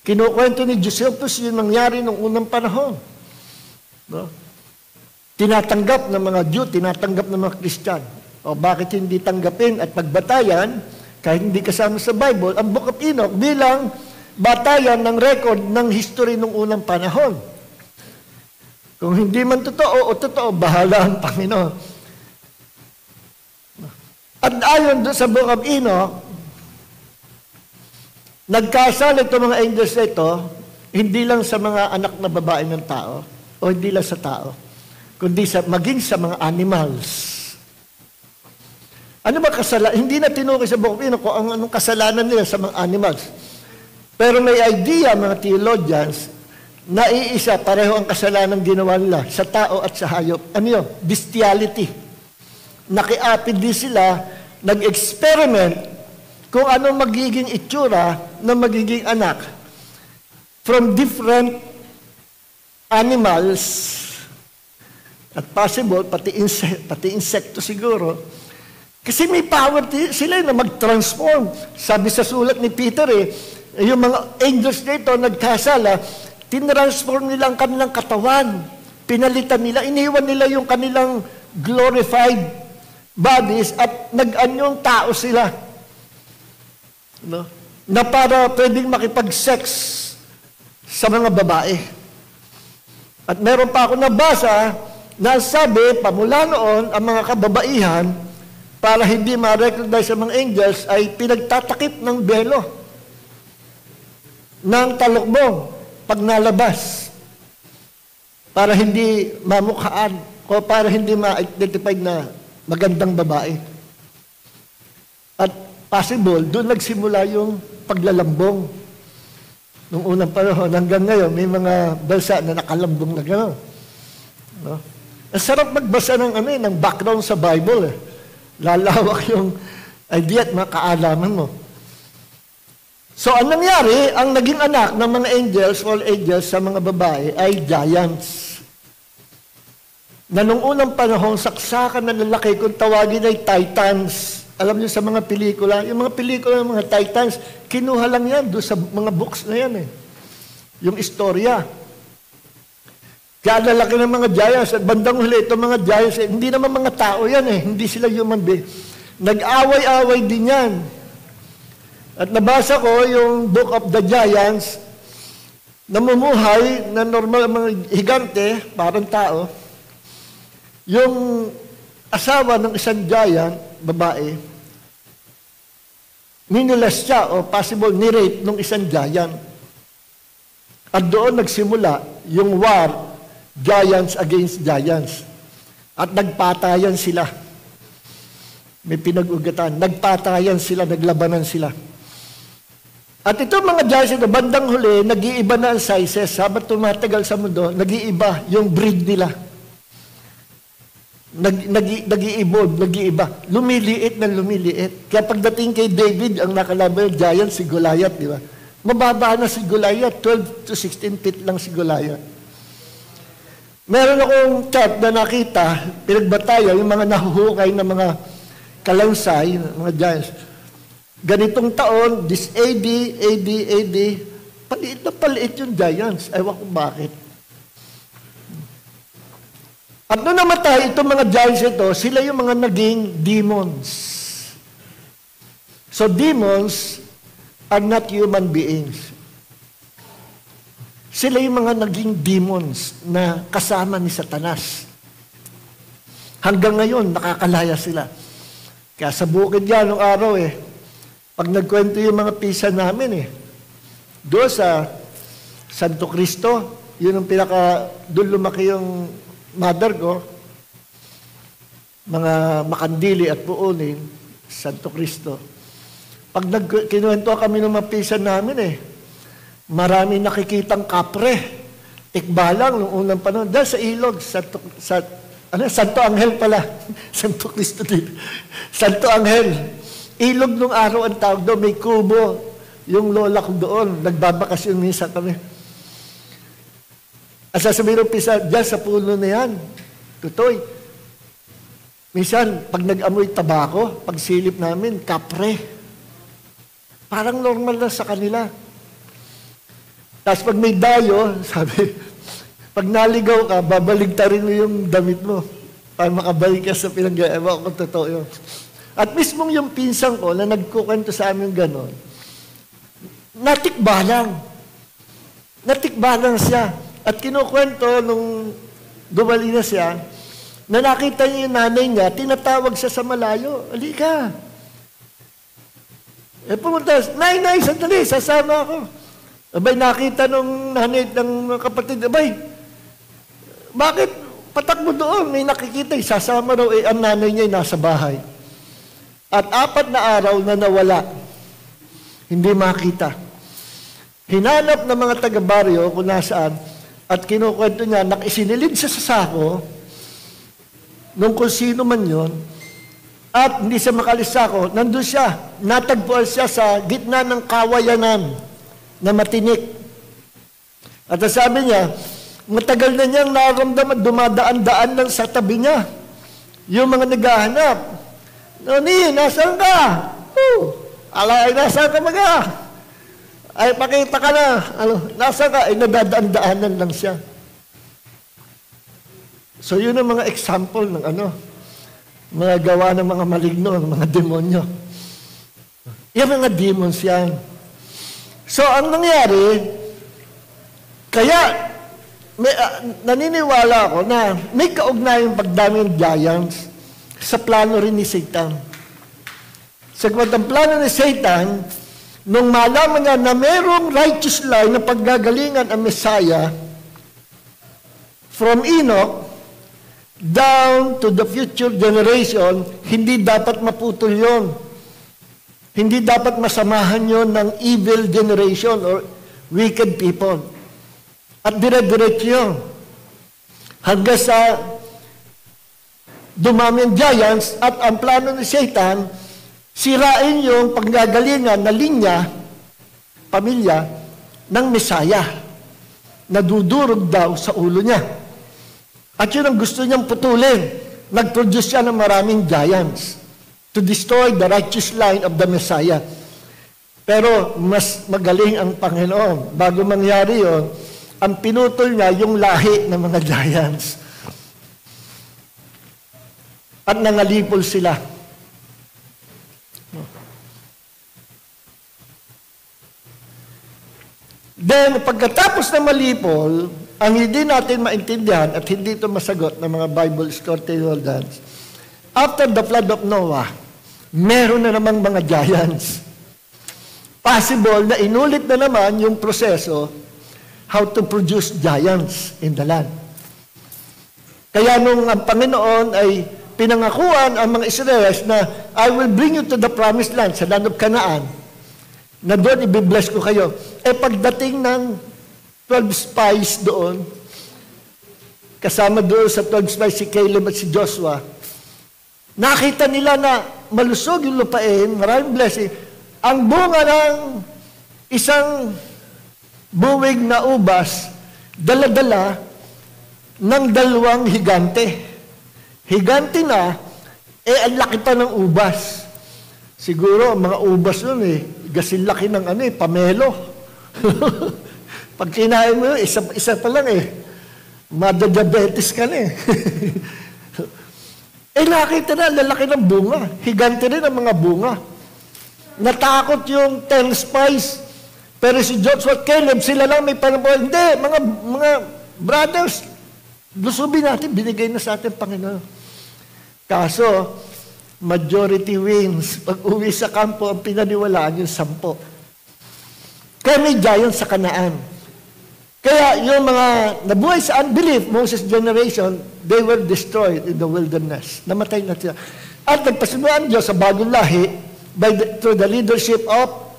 Kinukwento ni Josephus yung nangyari noong unang panahon. No? Tinatanggap ng mga Jew, tinatanggap ng mga Christian. O bakit hindi tanggapin at pagbatayan, kahit hindi kasama sa Bible, ang Book of Enoch bilang batayan ng record ng history noong unang panahon. Kung hindi man totoo o totoo, bahala ang Panginoon. At ayon doon sa Book of Enoch, nagkasal itong mga angels na ito, hindi lang sa mga anak na babae ng tao, o hindi lang sa tao, kundi maging sa mga animals. Ano ba kasalanan? Hindi na tinukoy sa Book of Enoch kung anong kasalanan nila sa mga animals. Pero may idea, mga theologians, na iisa, pareho ang kasalanan ginawa nila sa tao at sa hayop. Ano yun? Bestiality. Nakiapid din sila, nag-experiment kung ano magiging itsura ng magiging anak from different animals at possible, pati insekto siguro. Kasi may power sila na mag-transform. Sabi sa sulat ni Peter yung mga angels nito nagkasala, tinransform nila ang kanilang katawan. Pinalitan nila, iniwan nila yung kanilang glorified bodies at nag-anyong tao sila. No? Na para pwedeng makipag-sex sa mga babae. At meron pa ako nabasa na sabi, pamula noon, ang mga kababaihan, para hindi ma-recognize sa mga angels, ay pinagtatakip ng belo ng talukbong pag nalabas para hindi mamukhaan o para hindi ma-identify na magandang babae. At possible, doon nagsimula yung paglalambong. Nung unang panahon, hanggang ngayon, may mga bansa na nakalambong na gano'n. No? Ang sarap magbasa ng background sa Bible. Lalawak yung idea at mga kaalaman mo. So, ang nangyari, ang naging anak ng mga angels, all angels sa mga babae, ay giants. Na nung unang panahon, saksakan na lalaki kung tawagin ay titans. Alam niyo sa mga pelikula, yung mga pelikula ng mga Titans, kinuha lang yan doon sa mga books na yan eh. Yung istorya. Kaya lalaki ng mga giants at bandang huli, itong mga giants, hindi naman mga tao yan eh. Hindi sila human being. Nag-away-away din yan. At nabasa ko yung Book of the Giants, namumuhay na normal mga higante, parang tao, yung asawa ng isang giant, babae, ninilas siya o possible ni-rape ng isang giant. At doon nagsimula yung war, giants against giants. At nagpatayan sila. May pinag-ugatan. Nagpatayan sila, naglabanan sila. At ito mga giants, ito, bandang huli, nag-iiba na ang sizes. Habang tumatagal sa mundo, nag-iiba yung breed nila. Nag-i-evolve, nag-iiba. Lumiliit na lumiliit. Kaya pagdating kay David, ang nakalaban yung giant, si Goliath, di ba? Mababa na si Goliath, 12 to 16 feet lang si Goliath. Meron akong chart na nakita, pinagbatayan, yung mga nahuhukay na mga kalansay, mga giants. Ganitong taon, this AD, paliit na paliit yung giants. Ewan ko bakit. At nung namatay, itong mga giants ito, sila yung mga naging demons. So demons are not human beings. Sila yung mga naging demons na kasama ni Satanas. Hanggang ngayon, nakakalaya sila. Kaya sa bukid yan, nung araw pag nagkwento yung mga pisa namin doon sa Santo Cristo, yun ang doon lumaki yung mother ko, mga Makandili at Puunin, Santo Cristo. Pag kinuwento kami ng mga pisa namin marami nakikitang kapre, tikbalang nung unang panahon, dahil sa ilog, Santo Angel pala, Santo Cristo din, Santo Angel. Ilog nung araw ang tawag doon, may kubo, yung lola ko doon, nagbabakasyon minsan kami. At sasabihin ng pisa, dyan sa puno na yan, tutoy. Minsan, pag nag-amoy tabako, pag silip namin, kapre. Parang normal na sa kanila. Tapos pag may dayo, sabi, pag naligaw ka, babaligtarin mo yung damit mo para makabalik ka sa pinag-ewa kung totoo yun. At mismong yung pinsang ko na nagkukwento sa amin gano'n, natikbalang. Natikbalang siya. At kinukwento nung dumali na siya, na nakita niya yung nanay niya, tinatawag siya sa malayo, halika. Pumunta, Nay, sandali, sasama ako. Abay, nakita nung nanay ng kapatid, abay, bakit patakbo doon? May nakikita, sasama raw, ang nanay niya nasa bahay. At 4 na araw na nawala, hindi makita. Hinanap ng mga taga-baryo kung nasaan, at kinukwento niya, isinilid siya sa sako, nung kung sino man yun, at hindi siya makalis sako, nandun siya, natagpuan siya sa gitna ng kawayanan na matinik. At sabi niya, matagal na niyang naramdaman, dumadaan-daan lang sa tabi niya. Yung mga naghahanap, Noni, nasaan ka? Alay, nasaan ka mga? Ay, pakita ka na. Nasaan ka? Ay, nadadaan-daanan lang siya. So, yun ang mga example ng mga gawa ng mga maligno, ng mga demonyo. Yung mga demons yan. So, ang nangyari, kaya, naniniwala ako na may kaugnayang pagdami ng giants sa plano rin ni Satan. Sagmat ang plano ni Satan, nung malaman niya na mayroong righteous line na paggagalingan ang Messiah, from Enoch, down to the future generation, hindi dapat maputol yon. Hindi dapat masamahan yon ng evil generation or wicked people. At dire-diretso yun. Hanggang sa dumami ang giants at ang plano ni Satan, sirain yung panggagalingan na linya, pamilya, ng Messiah na dudurog daw sa ulo niya. At yun ang gusto niyang putulin. Nag-produce siya ng maraming giants. to destroy the righteous line of the Messiah. Pero mas magaling ang Panginoon. Bago mangyari yon, ang pinutol niya yung lahi ng mga giants. At nangalipol sila. Then, pagkatapos na malipol, ang hindi natin maintindihan at hindi ito masagot ng mga Bible scholars, after the flood of Noah, meron na namang mga giants. Possible na inulit na naman yung proseso how to produce giants in the land. Kaya nung ang Panginoon ay pinangakuan ang mga Israelites na I will bring you to the promised land, sa land of Canaan, na doon i-bless ko kayo. Pagdating ng 12 spies doon, kasama doon sa 12 spies si Caleb at si Joshua, nakita nila na malusog yung lupain, maraming blessing. Ang bunga ng isang buwig na ubas, dala-dala ng 2 higante. Higante na, ang laki pa ng ubas. Siguro, mga ubas nun gasin laki ng pamelo. Pag kinain mo, isa pa lang madadiabetes ka na nakita na, lalaki ng bunga. Higante rin ang mga bunga. Natakot yung 10 spies. Pero si Joshua at Caleb, sila lang may panapos. Hindi, mga brothers, lusubin natin, binigay na sa atin, Panginoon. Kaso, majority wins. Pag uwi sa kampo, ang pinaniwalaan yung 10. Kaya may giants sa Canaan. Kaya yung mga nabuhay sa unbelief, Moses' generation, they were destroyed in the wilderness. Namatay na sila. At nagpasunod ang Diyos sa bagong lahi through the leadership of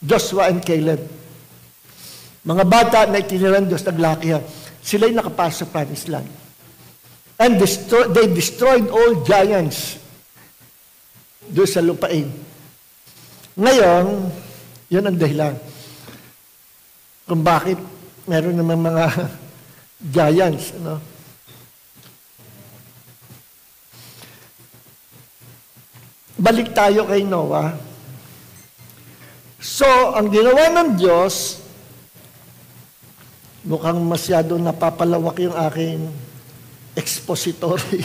Joshua and Caleb. Mga bata na itiniran Diyos, naglakihan. Sila'y nakapasok sa promised land. And they destroyed all giants doon sa lupain. Ngayon, yun ang dahilan kung bakit meron naman mga giants. Balik tayo kay Noah. So, ang ginawa ng Diyos, mukhang masyado napapalawak yung aking expository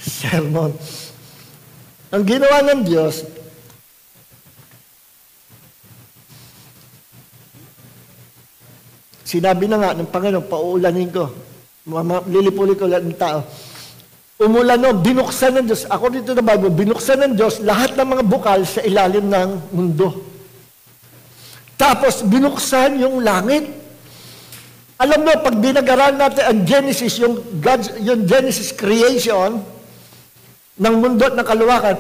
sermon. Ang ginawa ng Diyos, sinabi na nga ng Panginoon, pauulanin ko, lilipulin ko lahat ng tao. Umulan binuksan ng Diyos, ako dito na bago, binuksan ng Diyos lahat ng mga bukal sa ilalim ng mundo. Tapos, binuksan yung langit. Alam mo, pag binag-aralan natin ang Genesis, yung Genesis creation ng mundo at ng kaluwakan,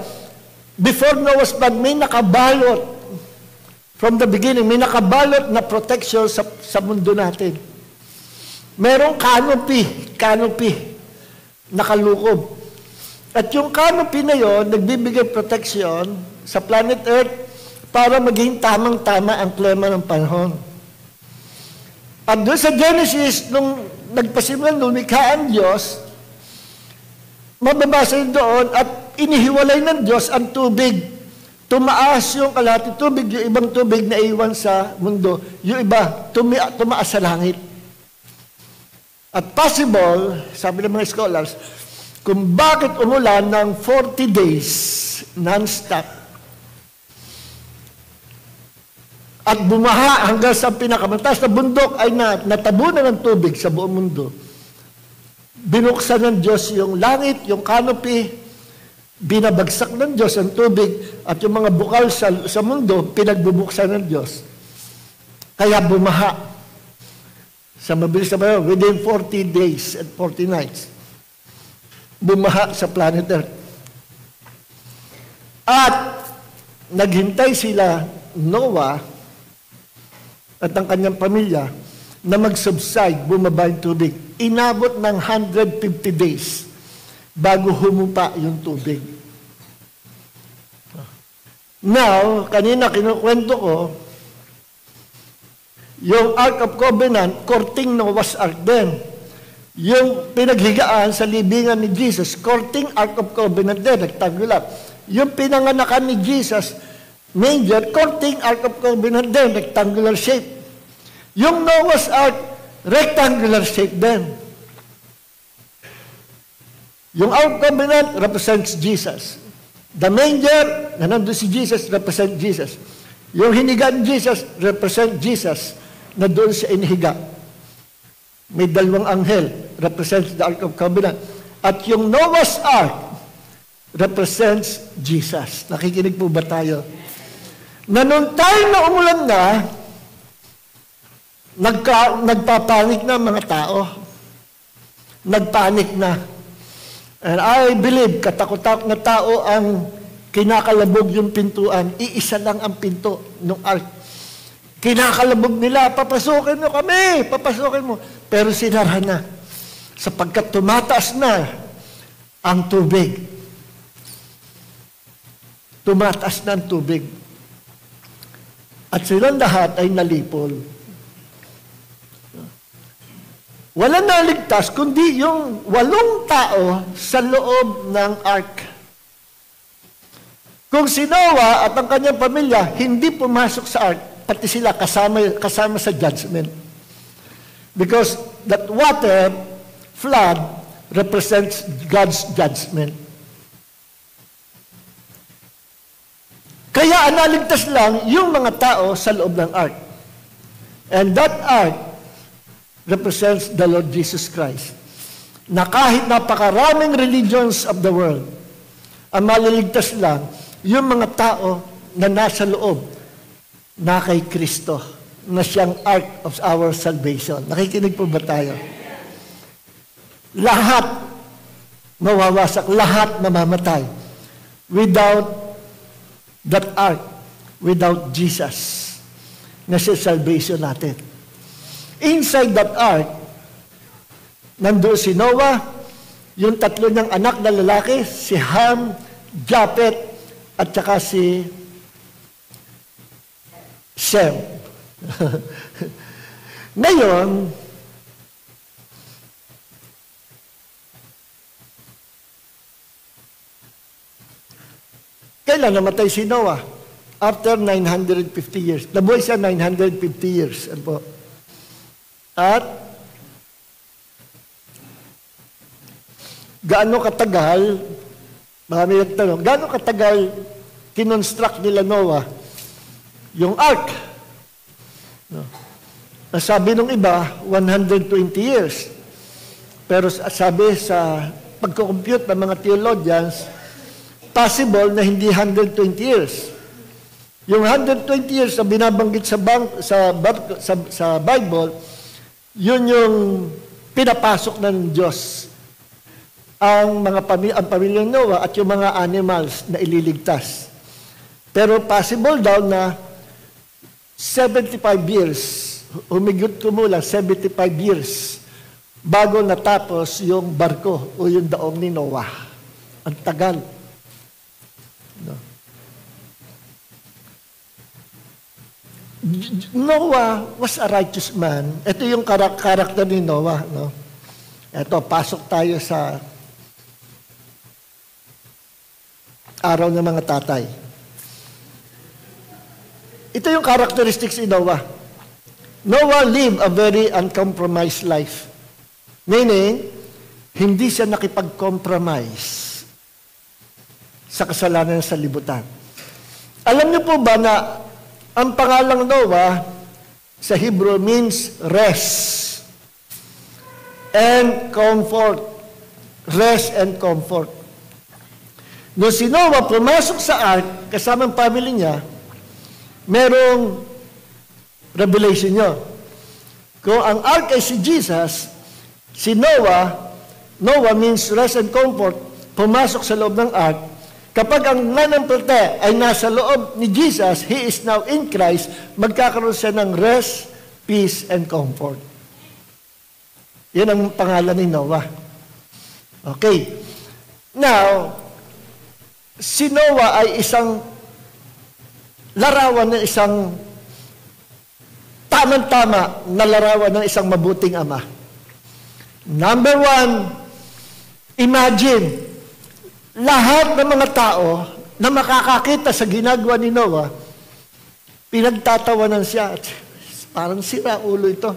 before Noah's flood, may nakabalot. From the beginning, may nakabalot na protection sa mundo natin. Merong canopy, nakalukob. At yung canopy na yon, nagbibigay protection sa planet Earth para maging tamang-tama ang klima ng panahon. At doon sa Genesis, nung nagpasimula, lumikha ang Diyos, mababasa yun doon, at inihiwalay ng Diyos ang tubig. Tumaas yung kalahati tubig, yung ibang tubig na iwan sa mundo. Yung iba, tumaas sa langit. At possible, sabi ng mga scholars, kung bakit umulan ng 40 days non-stop at bumaha hanggang sa pinakamantas na bundok ay natabunan ng tubig sa buong mundo. Binuksan ng Diyos yung langit, yung canopy, binabagsak ng Diyos ang tubig at yung mga bukal sa mundo, pinagbubuksan ng Diyos. Kaya bumaha sa mabilis na panahon, within 40 days and 40 nights, bumaha sa planet Earth. At naghintay sila, Noah, at ang kanyang pamilya, na mag-subside, bumaba yung tubig. Inabot ng 150 days bago humupa yung tubig. Now, kanina kinukwento ko, yung Ark of Covenant, courting Noah's Ark din. Yung pinaghigaan sa libingan ni Jesus, courting Ark of Covenant din, nagtagulap. yung pinanganakan ni Jesus, manger, courting, Ark of Covenant din, rectangular shape. Yung Noah's Ark, rectangular shape din. Yung Ark of Covenant represents Jesus. The manger, na nandun si Jesus, represent Jesus. Yung hiniga ni Jesus, represent Jesus, na doon siya inihiga. May dalawang anghel, represents the Ark of Covenant. At yung Noah's Ark, represents Jesus. Nakikinig po ba tayo? Na nung time na umulan na, nagpapanik na mga tao. Nagpanik na. And I believe, katakot-takot na tao ang kinakalabog yung pintuan. Iisa lang ang pinto ng ark. Kinakalabog nila, papasukin mo kami, papasukin mo. Pero sinara na, sapagkat tumataas na ang tubig. Tumataas na ang tubig. At silang lahat ay nalipol. Wala naligtas, kundi yung 8 tao sa loob ng ark. Kung si Noah at ang kanyang pamilya hindi pumasok sa ark, pati sila kasama sa judgment. Because that water, flood, represents God's judgment. Kaya naligtas lang yung mga tao sa loob ng ark. And that ark represents the Lord Jesus Christ. Na kahit napakaraming religions of the world, ang maliligtas lang yung mga tao na nasa loob na kay Kristo, na siyang ark of our salvation. Nakikinig po ba tayo? Lahat mawawasak, lahat mamamatay without that ark, without Jesus, na siya salvation natin. Inside that ark, nandoon si Noah, yung 3 niyang anak na lalaki, si Ham, Japhet, at saka si Shem. Ngayon, kailan namatay si Noah? After 950 years. Nabuhay siya 950 years. Ano po? At gaano katagal, marami nagtanong, gaano katagal kinonstruct nila Noah yung ark? No. Sabi nung iba, 120 years. Pero sabi sa pagko-compute ng mga theologians, possible na hindi 120 years. Yung 120 years na binabanggit sa Bible, yun yung pinapasok ng Diyos ang pamilyang Noah at yung mga animals na ililigtas. Pero possible daw na 75 years, humigot kumulang 75 years bago natapos yung barko o yung daong ni Noah. Ang tagal. No. Noah was a righteous man. Ito yung karakter ni Noah. No? Ito, pasok tayo sa araw ng mga tatay. Ito yung characteristics ni Noah. Noah lived a very uncompromised life. Meaning, hindi siya nakipag-compromise sa kasalanan sa libutan. Alam niyo po ba na ang pangalang Noah sa Hebrew means rest and comfort. Rest and comfort. Nung si Noah pumasok sa ark, kasama ang family niya, merong revelation niyo. Kung ang ark ay si Jesus, si Noah means rest and comfort, pumasok sa loob ng ark. Kapag ang nananampalataya ay nasa loob ni Jesus, He is now in Christ, magkakaroon siya ng rest, peace, and comfort. Yan ang pangalan ni Noah. Okay. Now, si Noah ay isang larawan ng isang tamang-tama na larawan ng isang mabuting ama. Number 1, imagine, lahat ng mga tao na makakakita sa ginagawa ni Noah, pinagtatawanan siya. Parang sira ulo ito.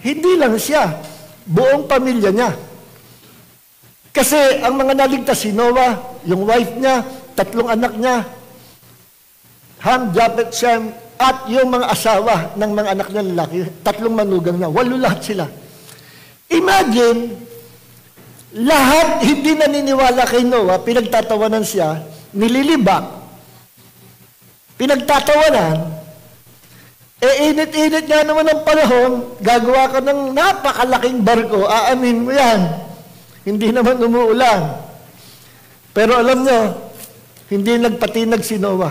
Hindi lang siya, buong pamilya niya. Kasi ang mga naligtas si Noah, yung wife niya, 3 anak niya, Ham, Japhet, Shem, at yung mga asawa ng mga anak niya lalaki, 3 manugang niya, 8 lahat sila. Imagine, lahat hindi naniniwala kay Noah, pinagtatawanan siya, nililibak, pinagtatawanan, init-init nga naman ang panahon, gagawa ka ng napakalaking barko, aamin mo yan. Hindi naman umuulan. Pero alam nyo, hindi nagpatinag si Noah.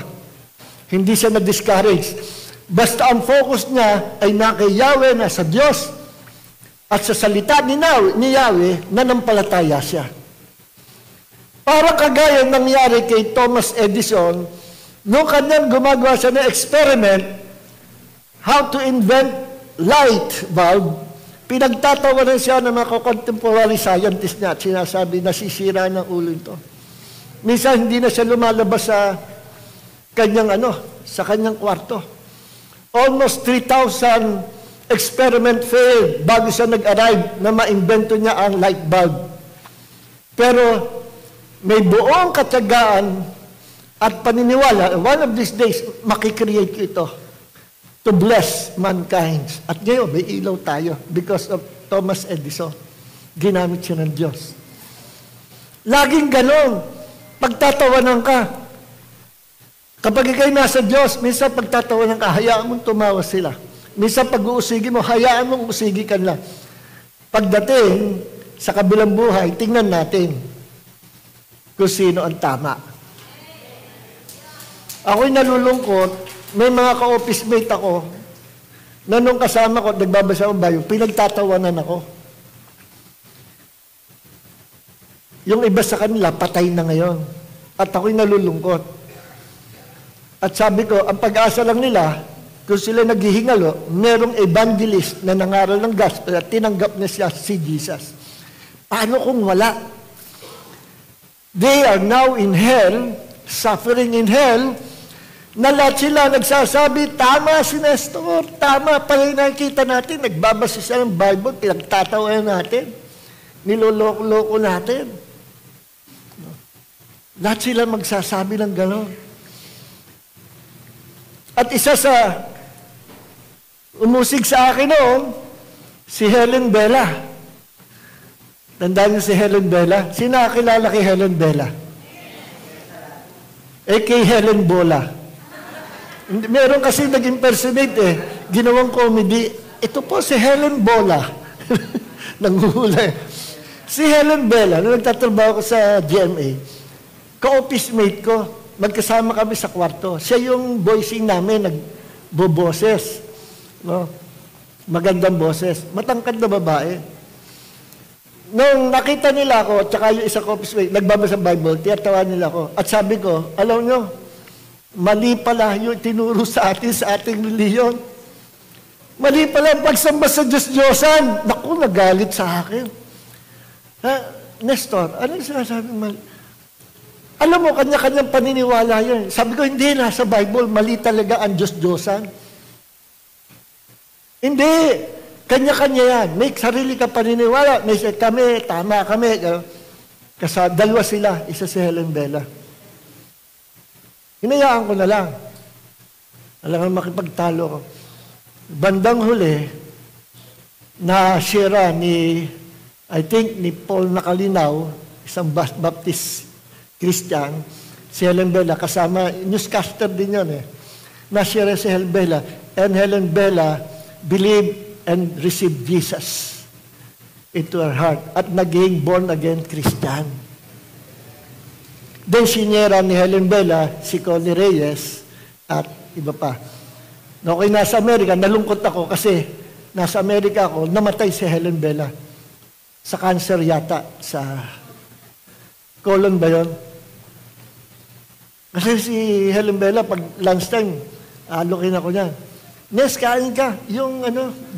Hindi siya na-discourage. Basta ang focus niya ay na kay Yahweh, na sa Diyos, at sa salita ni Yahweh, nanampalataya siya. Para kagaya nangyari kay Thomas Edison, nung kanyang gumagawa siya ng experiment, how to invent light bulb, pinagtatawanan siya ng mga contemporary scientist niya at sinasabi, nasisira ng ulo ito. Minsan hindi na siya lumalabas sa kanyang sa kanyang kwarto. Almost 3,000 experiment failed bago siya nag-arrive na ma-invento niya ang light bulb. Pero may buong katyagaan at paniniwala, one of these days, makikreate ito to bless mankind. At ngayon, may ilaw tayo because of Thomas Edison. Ginamit siya ng Diyos. Laging ganon. Pagtatawanan ka. Kapag ikay nasa Diyos, minsan pagtatawanan ka, hayaan mong tumawa sila. Minsan pag-uusigi mo, hayaan mong usigi ka lang. Pagdating sa kabilang buhay, tingnan natin kung sino ang tama. Ako'y nalulungkot, may mga ka-office mate ako na nung kasama ko, nagbabasa akong Bible, pinagtatawanan ako. Yung iba sa kanila, patay na ngayon. At ako'y nalulungkot. At sabi ko, ang pag-asa lang nila, kung sila naghihingalo, merong evangelist na nangaral ng gospel at tinanggap na siya si Jesus. Paano kung wala? They are now in hell, suffering in hell, na lahat sila nagsasabi, tama si Nestor, tama pala yung nakikita natin, nagbabasa siya ng Bible, pinagtatawanan natin, niloloko-loko natin. Lahat sila magsasabi ng gano'n. At isa sa umusig sa akin noon, si Helen Bella. Tandaan niyo si Helen Bella? Sino nakakilala kay Helen Bella? Kay Helen Bola. Meron kasi nag-impersonate ginawang comedy. Ito po si Helen Bola. Nanguhula. Si Helen Bella, nung nagtatrabaho ko sa GMA, ka-office mate ko, magkasama kami sa kwarto. Siya yung voicing namin, nagboboses. No? Magandang boses. Matangkad na babae. Nung nakita nila ako, at saka yung isa ko-office mate, nagbabasa Bible, tiyatawa nila ako. At sabi ko, alam nyo, mali pala yung tinuro sa ating reliyon. Mali pala ang pagsamba sa Diyos-Diyosan. Naku, nagalit sa akin. Nestor, ano yung sinasabi mali? Alam mo, kanya-kanyang paniniwala yun. Sabi ko, hindi, nasa Bible, mali talaga ang Diyos-Diyosan. Hindi. Kanya-kanya yan. May sarili ka paniniwala. May kami, tama kami. Kasi dalawa sila, isa si Helen Bella. Hinayaan ko na lang. Alam mo, makipagtalo ko. Bandang huli, na-share ni, I think, ni Paul Nakalinaw, isang Baptist Christian, si Helen Bella, kasama, newscaster din yun Na-share si Helen Bella, and Helen Bella believed and received Jesus into her heart at naging born-again Christian. Then sinyera ni Helen Bella, si Connie Reyes, at iba pa. Noong ako'y nasa Amerika, nalungkot ako kasi nasa Amerika ako, namatay si Helen Bella. Sa cancer yata, sa colon ba yun? Kasi si Helen Bella, pag lunchtime, alokin ako niya. Nes, kain ka. Yung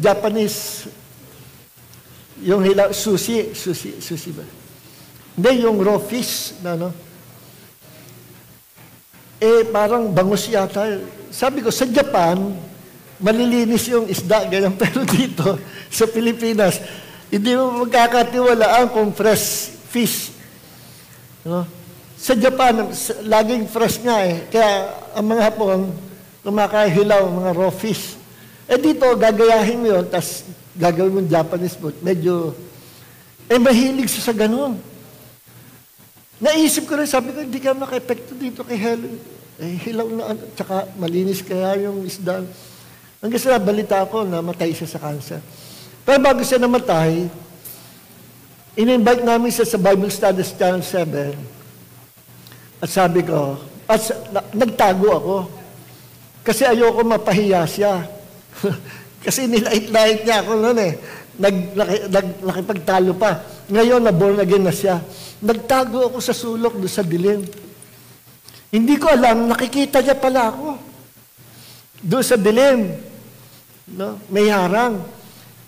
Japanese, yung sushi ba? Hindi, yung raw fish na parang bangus yata. Sabi ko, sa Japan, malilinis yung isda, ganyan. Pero dito, sa Pilipinas, hindi mo magkakatiwalaan kung fresh fish. No? Sa Japan, laging fresh nga eh. Kaya ang mga Hapon, kumakahilaw, mga raw fish. Dito, gagayahin mo yun, tapos gagawin mo Japanese food. Medyo, mahilig siya sa ganun. Naisip ko rin, sabi ko, hindi ka maka-epekto dito kay Helen. Hilaw na, tsaka malinis kaya yung isda. Hanggang sa balita ako na matay siya sa cancer. Pero bago siya namatay, in-invite namin siya sa Bible Studies Channel 7. At sabi ko, nagtago ako. Kasi ayoko mapahiya siya. Kasi nilait-lait niya ako noon eh. Nakipagtalo pa. Ngayon, na-born again na siya. Nagtago ako sa sulok doon sa dilim. Hindi ko alam, nakikita niya pala ako. Doon sa dilim. No? May harang.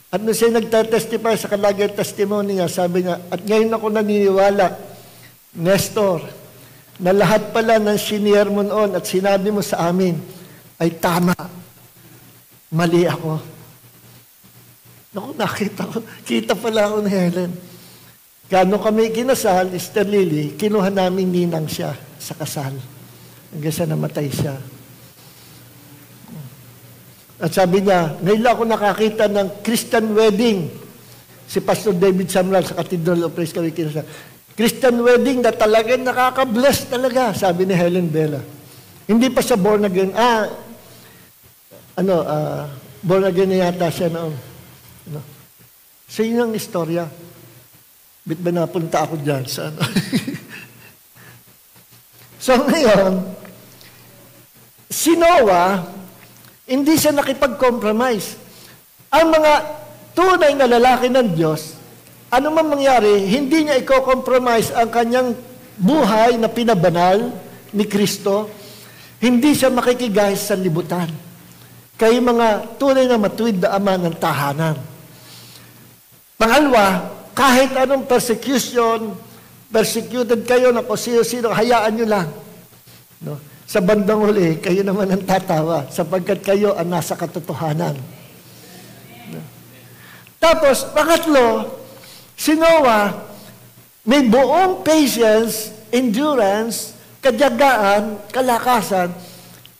At nung siya nagtatestify sa kalagay testimony niya, sabi niya, at ngayon ako naniniwala, Nestor, na lahat pala ng sinier mo noon at sinabi mo sa amin ay tama. Mali ako. Naku, nakita ko. Kita pala ako ni Helen. Kano kami kinasal, Sister Lily, kinuha namin ninang siya sa kasal. Hanggang sa namatay siya. At sabi niya, ngayon lang ako nakakita ng Christian wedding. Si Pastor David Samral sa Cathedral of Praise kami kinasal. Christian wedding na talagang nakaka-bless talaga, sabi ni Helen Bella. Hindi pa siya born again. Born again na yata siya noon. So yun ang istorya. Bit ba napunta ako dyan sa ano? So ngayon, si Noah, hindi siya nakipag-compromise. Ang mga tunay na lalaki ng Diyos, ano man mangyari, hindi niya i-compromise ang kanyang buhay na pinabanal ni Kristo. Hindi siya makikigahis sa libutan. Kayo mga tunay na matuwid na ama ng tahanan. Pangalawa, kahit anong persecuted kayo na kung sino-sino, hayaan nyo lang. No? Sa bandang huli, kayo naman ang tatawa sapagkat kayo ang nasa katotohanan. No? Tapos, pangatlo, si Noah, may buong patience, endurance, kadyagaan, kalakasan,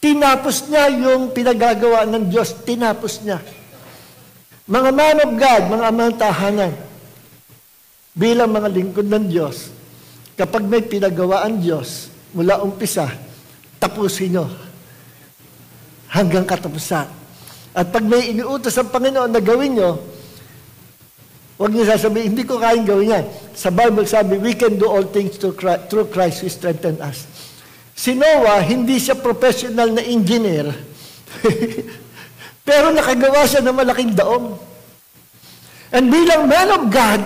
tinapos niya yung pinagagawa ng Diyos, tinapos niya. Mga man of God, mga amang tahanan, bilang mga lingkod ng Diyos, kapag may pinagawa ang Diyos, mula umpisa, tapusin nyo hanggang katapusan. At pag may iniutos ang Panginoon na gawin nyo, huwag niyo sasabihin, hindi ko kayang gawin yan. Sa Bible sabi, we can do all things through Christ who strengthen us. Si Noah, hindi siya professional na engineer. Pero nakagawa siya ng malaking daong. And bilang man of God,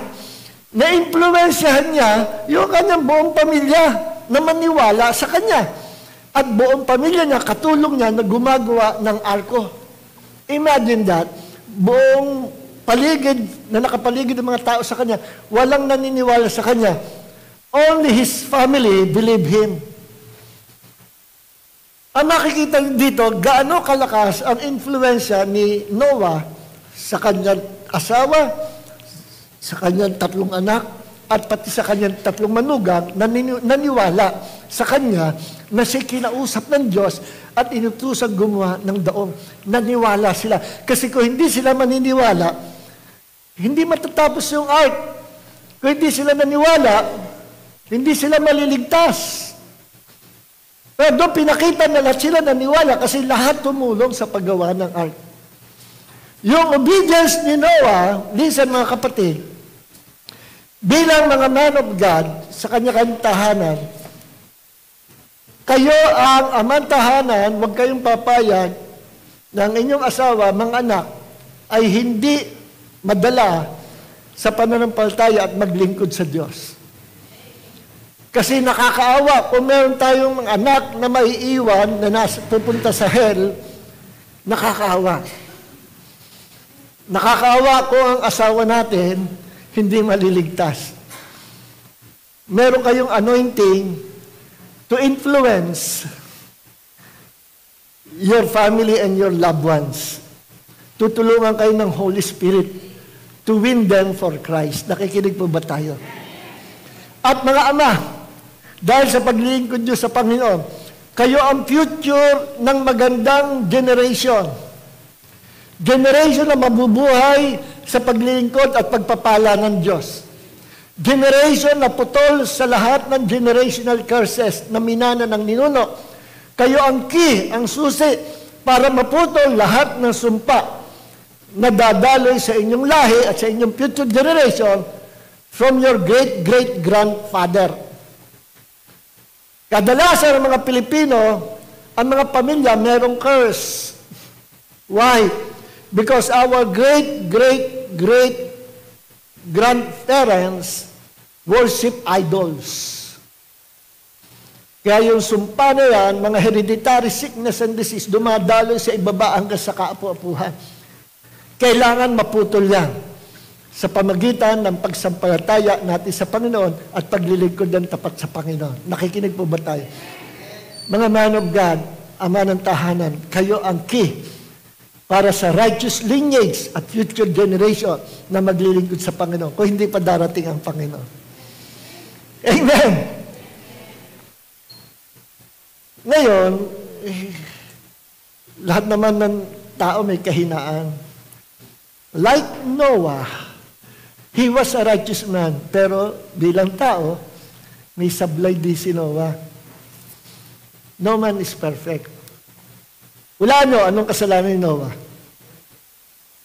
na-influensyahan niya yung kanyang buong pamilya na maniwala sa kanya. At buong pamilya niya, katulong niya na gumagawa ng arko. Imagine that, buong paligid, na nakapaligid ng mga tao sa kanya, walang naniniwala sa kanya. Only his family believe him. Ang makikita dito, gaano kalakas ang influensya ni Noah sa kanyang asawa, sa kanyang 3 anak, at pati sa kanyang 3 manugang na naniwala sa kanya na siya kinausap ng Diyos at inutusang gumawa ng daong. Naniwala sila. Kasi kung hindi sila maniniwala, hindi matatapos yung ark. Kung hindi sila naniwala, hindi sila maliligtas. Pero doon pinakita na lahat sila naniwala kasi lahat tumulong sa paggawa ng ark. Yung obedience ni Noah, listen mga kapatid, bilang mga man of God sa kanya-kanyang tahanan, kayo ang amang tahanan, huwag kayong papayag na ang inyong asawa, mga anak, ay hindi madala sa pananampalataya at maglingkod sa Diyos. Kasi nakakaawa kung meron tayong mga anak na maiiwan na pupunta sa hell, nakakaawa. Nakakaawa kung ang asawa natin hindi maliligtas. Meron kayong anointing to influence your family and your loved ones. Tutulungan kayo ng Holy Spirit to win them for Christ. Nakikinig po ba tayo? At mga ama, dahil sa paglilingkod nyo sa Panginoon, kayo ang future ng magandang generation. Generation na mabubuhay sa paglilingkod at pagpapala ng Diyos. Generation na putol sa lahat ng generational curses na minana ng ninuno. Kayo ang key, ang susi, para maputol lahat ng sumpa na dadaloy sa inyong lahi at sa inyong future generation from your great-great-grandfather. Kadalasan ng mga Pilipino, ang mga pamilya merong curse. Why? Because our great-great-great-grandparents worship idols. Kaya yung sumpa na yan, mga hereditary sickness and disease, dumadaloy sa ibaba hanggang sa kaapu-apuhan. Kailangan maputol yan sa pamagitan ng pagsampalataya natin sa Panginoon at paglilingkod ng tapat sa Panginoon. Nakikinig po ba tayo? Mga man of God, ama ng tahanan, kayo ang key para sa righteous lineage at future generation na maglilingkod sa Panginoon kung hindi pa darating ang Panginoon. Amen! Ngayon, lahat naman ng tao may kahinaan. Like Noah, he was a righteous man, pero bilang tao, may sablay din si Noah. No man is perfect. Wala nyo, anong kasalanan ni Noah?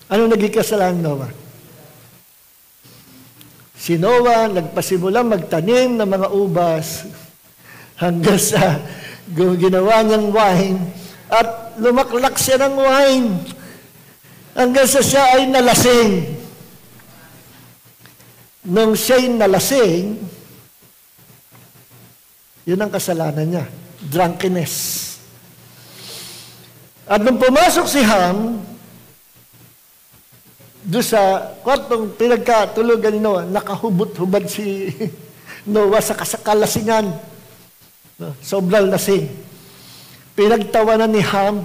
Anong naging kasalanan ni Noah? Si Noah, nagpasimula magtanim ng mga ubas hanggang sa ginawa niyang wine at lumaklak siya ng wine hanggang sa siya ay nalasing. Nung siya'y nalasing, yun ang kasalanan niya, drunkenness. At nung pumasok si Ham, doon sa kwartong pinagkatulugan ni Noah, nakahubot-hubad si Noah sa kasakalasingan. Sobrang lasing. Pinagtawanan ni Ham.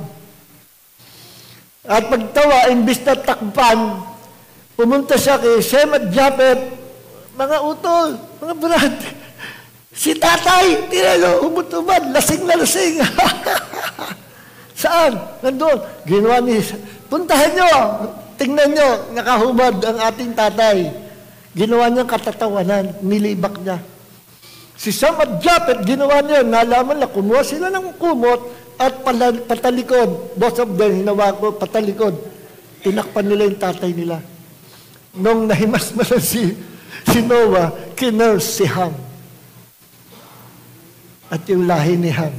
At pagtawa, imbis na takpan, pumunta siya kay Shem at Japet, mga utol, mga brad, si tatay, tinalo, hubot-hubad, lasing na lasing. Saan? Nandun. Ginawa ni, puntahan nyo, tingnan nyo, nakahubad ang ating tatay. Ginawa niyang katatawanan, nilibak niya. Si Sam at Japet, ginawa niya, nalaman na kumuha sila ng kumot at patalikod. Both of them, hinawa ko, patalikod. Tinakpan nila yung tatay nila. Nung nahimasmasan si Noah, kinurse si Ham. At yung lahi ni Ham.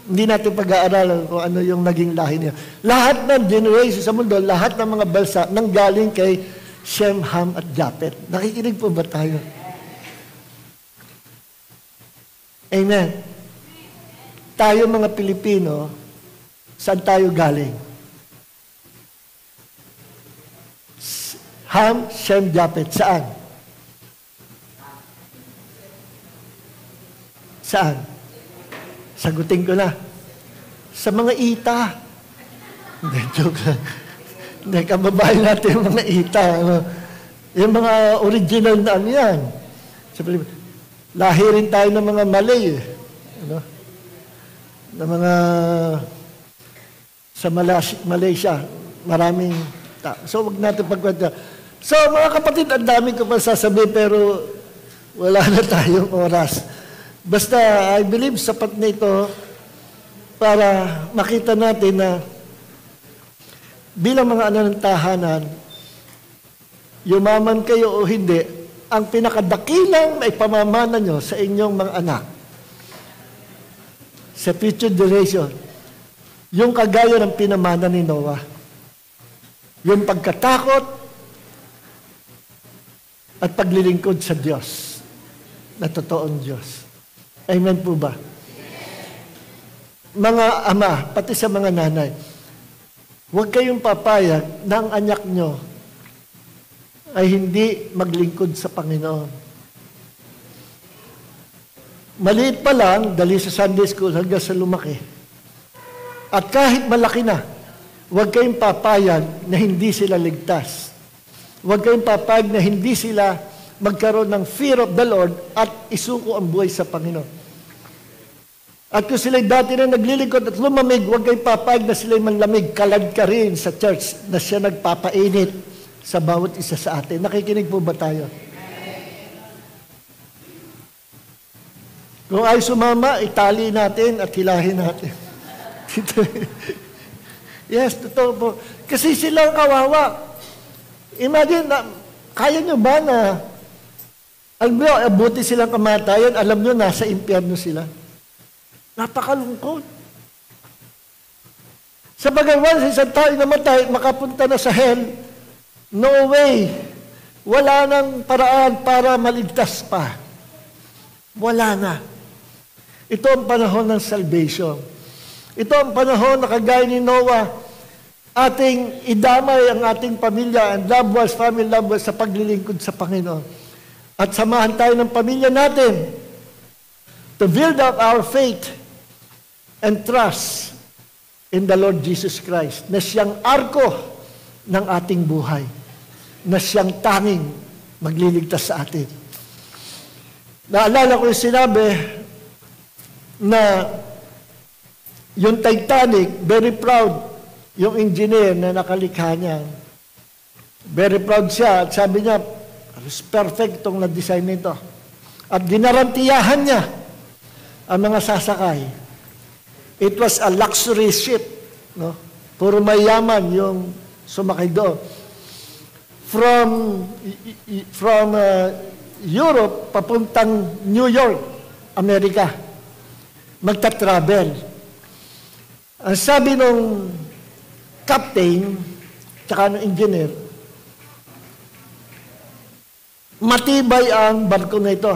Hindi natin pag-aaralan kung ano yung naging lahi niya. Lahat ng generation sa mundo, lahat ng mga bansa, nanggaling kay Shem, Ham at Japet. Nakikinig po ba tayo? Amen. Tayo mga Pilipino, saan tayo galing? Ham, Shem, Japet. Saan? Saan? Sagutin ko na. Sa mga ita. Hindi, joke lang. Hindi, kababayan natin yung mga ita. Yung mga original na ano yan. Sa Pilipinas. Lahi rin tayo ng mga Malay. Ano? Na mga sa Malaysia. Maraming tao. So, wag natin pagkwenta. So, mga kapatid, ang dami ko pa sasabihin pero wala na tayong oras. Basta, I believe, sapat na ito para makita natin na bilang mga anak ng tahanan, yumaman kayo o hindi, ang pinakadakilang maipamamana nyo sa inyong mga anak, sa future generation, yung kagaya ng pinamana ni Noah. Yung pagkatakot at paglilingkod sa Diyos, na totoong Diyos. Amen po ba? Mga ama, pati sa mga nanay, huwag kayong papayag na ang anak nyo ay hindi maglingkod sa Panginoon. Maliit pa lang, dali sa Sunday school hanggang sa lumaki. At kahit malaki na, huwag kayong papayag na hindi sila ligtas. Huwag kayong papayag na hindi sila magkaroon ng fear of the Lord at isuko ang buhay sa Panginoon. At kung sila'y dati na naglilingkod at lumamig, huwag kayong papayag na sila'y manlamig. Kalad ka rin sa church na siya nagpapainit sa bawat isa sa atin. Nakikinig po ba tayo? Kung ay sumama, itali natin at hilahin natin. Yes, totoo po. Kasi sila ang kawawa. Imagine, kaya nyo ba na alam nyo, abuti silang kamatayan, alam nyo, nasa impyerno sila. Napakalungkot. Sa bagawan, sa isang tao namatay, makapunta na sa hell, no way. Wala nang paraan para maligtas pa. Wala na. Ito ang panahon ng salvation. Ito ang panahon na kagaya ni Noah, ating idamay ang ating pamilya and loved ones, family loved ones sa paglilingkod sa Panginoon. At samahan tayo ng pamilya natin to build up our faith and trust in the Lord Jesus Christ, na siyang arko ng ating buhay, na siyang tanging magliligtas sa atin. Naalala ko yung sinabi na yung Titanic, very proud yung engineer na nakalikha niya. Very proud siya at sabi niya, perfect itong na-design nito. At ginarantiyahan niya ang mga sasakay. It was a luxury ship. No? Puro mayaman yung sumakay doon. From Europe, papuntang New York, Amerika. Magta-travel. Ang sabi nung captain, tsaka ng engineer, matibay ang barko na ito.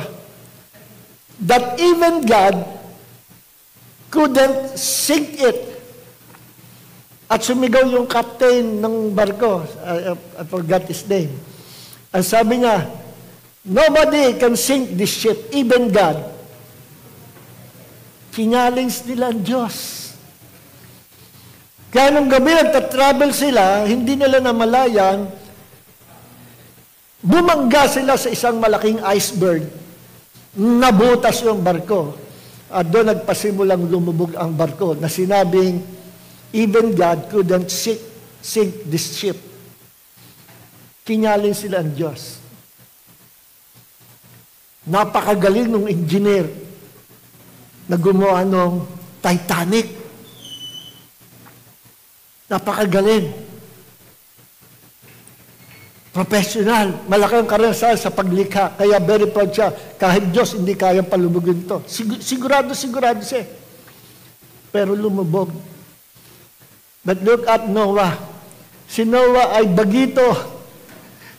That even God couldn't sink it. At sumigaw yung captain ng barko. I forgot his name. Ang sabi niya, nobody can sink this ship, even God. Challenge nila ang Diyos. Kaya nung gabi nagtatravel sila, hindi nila namalayan, bumangga sila sa isang malaking iceberg. Nabutas yung barko. At doon nagpasimulang lumubog ang barko na sinabing, even God couldn't sink this ship. Kinyalin sila ang Diyos. Napakagaling ng engineer na gumawa ng Titanic. Napakagaling. Professional. Malaki ang karanasan sa paglikha. Kaya very proud siya. Kahit Diyos, hindi kayang palubugin ito. Sigurado siya. Pero lumubog. But look at Noah. Si Noah ay bagito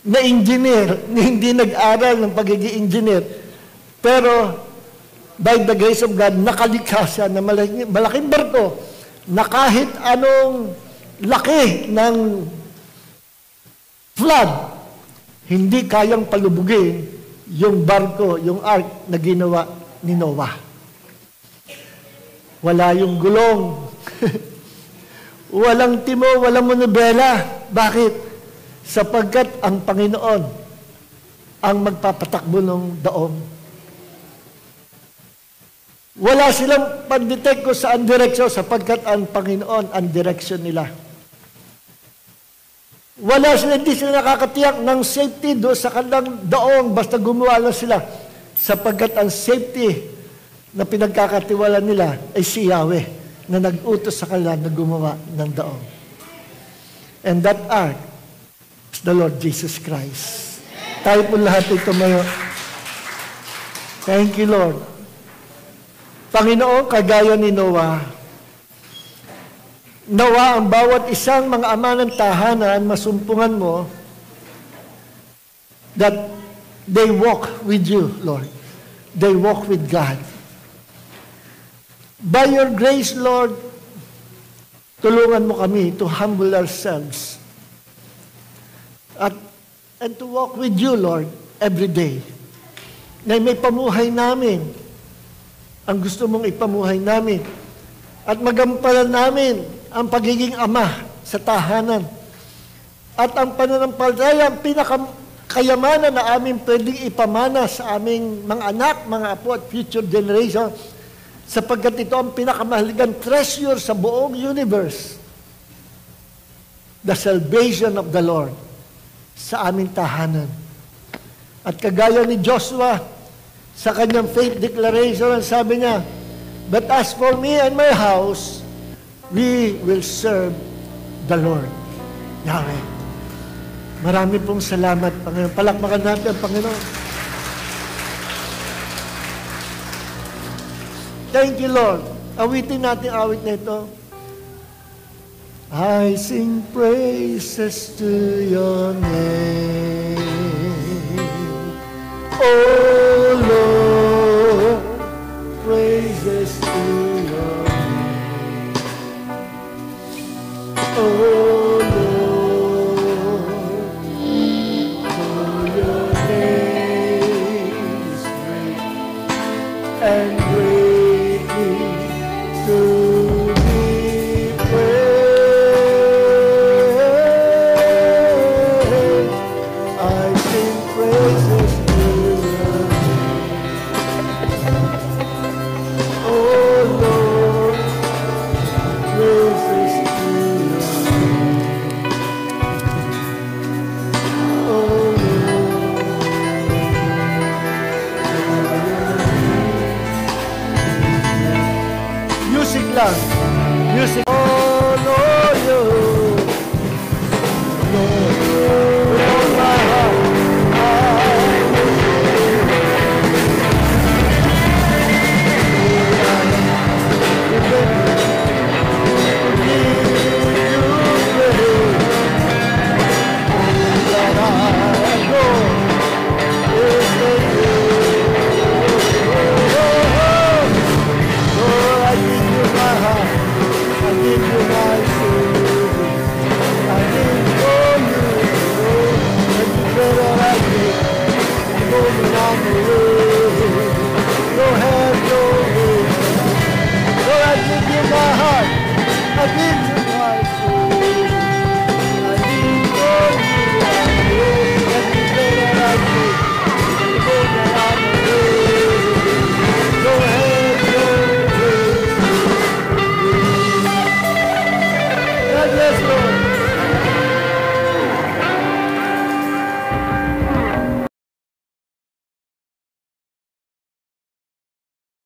na engineer, na hindi nag-aral ng pagiging engineer. Pero, by the grace of God, nakalikha siya na malaking barko na kahit anong laki ng flood, hindi kayang palubugin yung barko, yung ark na ginawa ni Noah. Wala yung gulong. Walang timo, walang manubela. Bakit? Sapagkat ang Panginoon ang magpapatakbo ng daong. Wala silang pandetect kung saan direksyon sapagkat ang Panginoon ang direksyon nila. Hindi sila nakakatiyak ng safety doon sa kanilang daong basta gumawa lang sila. Sapagkat ang safety na pinagkakatiwala nila ay si Yahweh na nag-utos sa kanila na gumawa ng daong. And that ark is the Lord Jesus Christ. Tayo po lahat ay tumayo. Thank you, Lord. Panginoon, kagaya ni Noah, nawa ang bawat isang mga ama ng tahanan, masumpungan mo, that they walk with you, Lord. They walk with God. By your grace, Lord, tulungan mo kami to humble ourselves and to walk with you, Lord, every day. Na may pamuhay namin, ang gusto mong ipamuhay namin, at magampanan namin ang pagiging ama sa tahanan. At ang pananampalataya, ang pinakakayamanan na aming pwedeng ipamana sa aming mga anak, mga apo at future generation, sapagkat ito ang pinakamahalagang treasure sa buong universe. The salvation of the Lord sa aming tahanan. At kagaya ni Joshua, sa kanyang faith declaration, sabi niya, "But as for me and my house, we will serve the Lord." Yahweh. Marami pong salamat, Panginoon. Palakpakan natin ang Panginoon. Thank you, Lord. Awitin natin awit na ito. I sing praises to your name, oh Lord, praises to your name, oh and greatly to be praised. I sing praises to your name, oh Lord, praises to your name, oh Music lang. Music.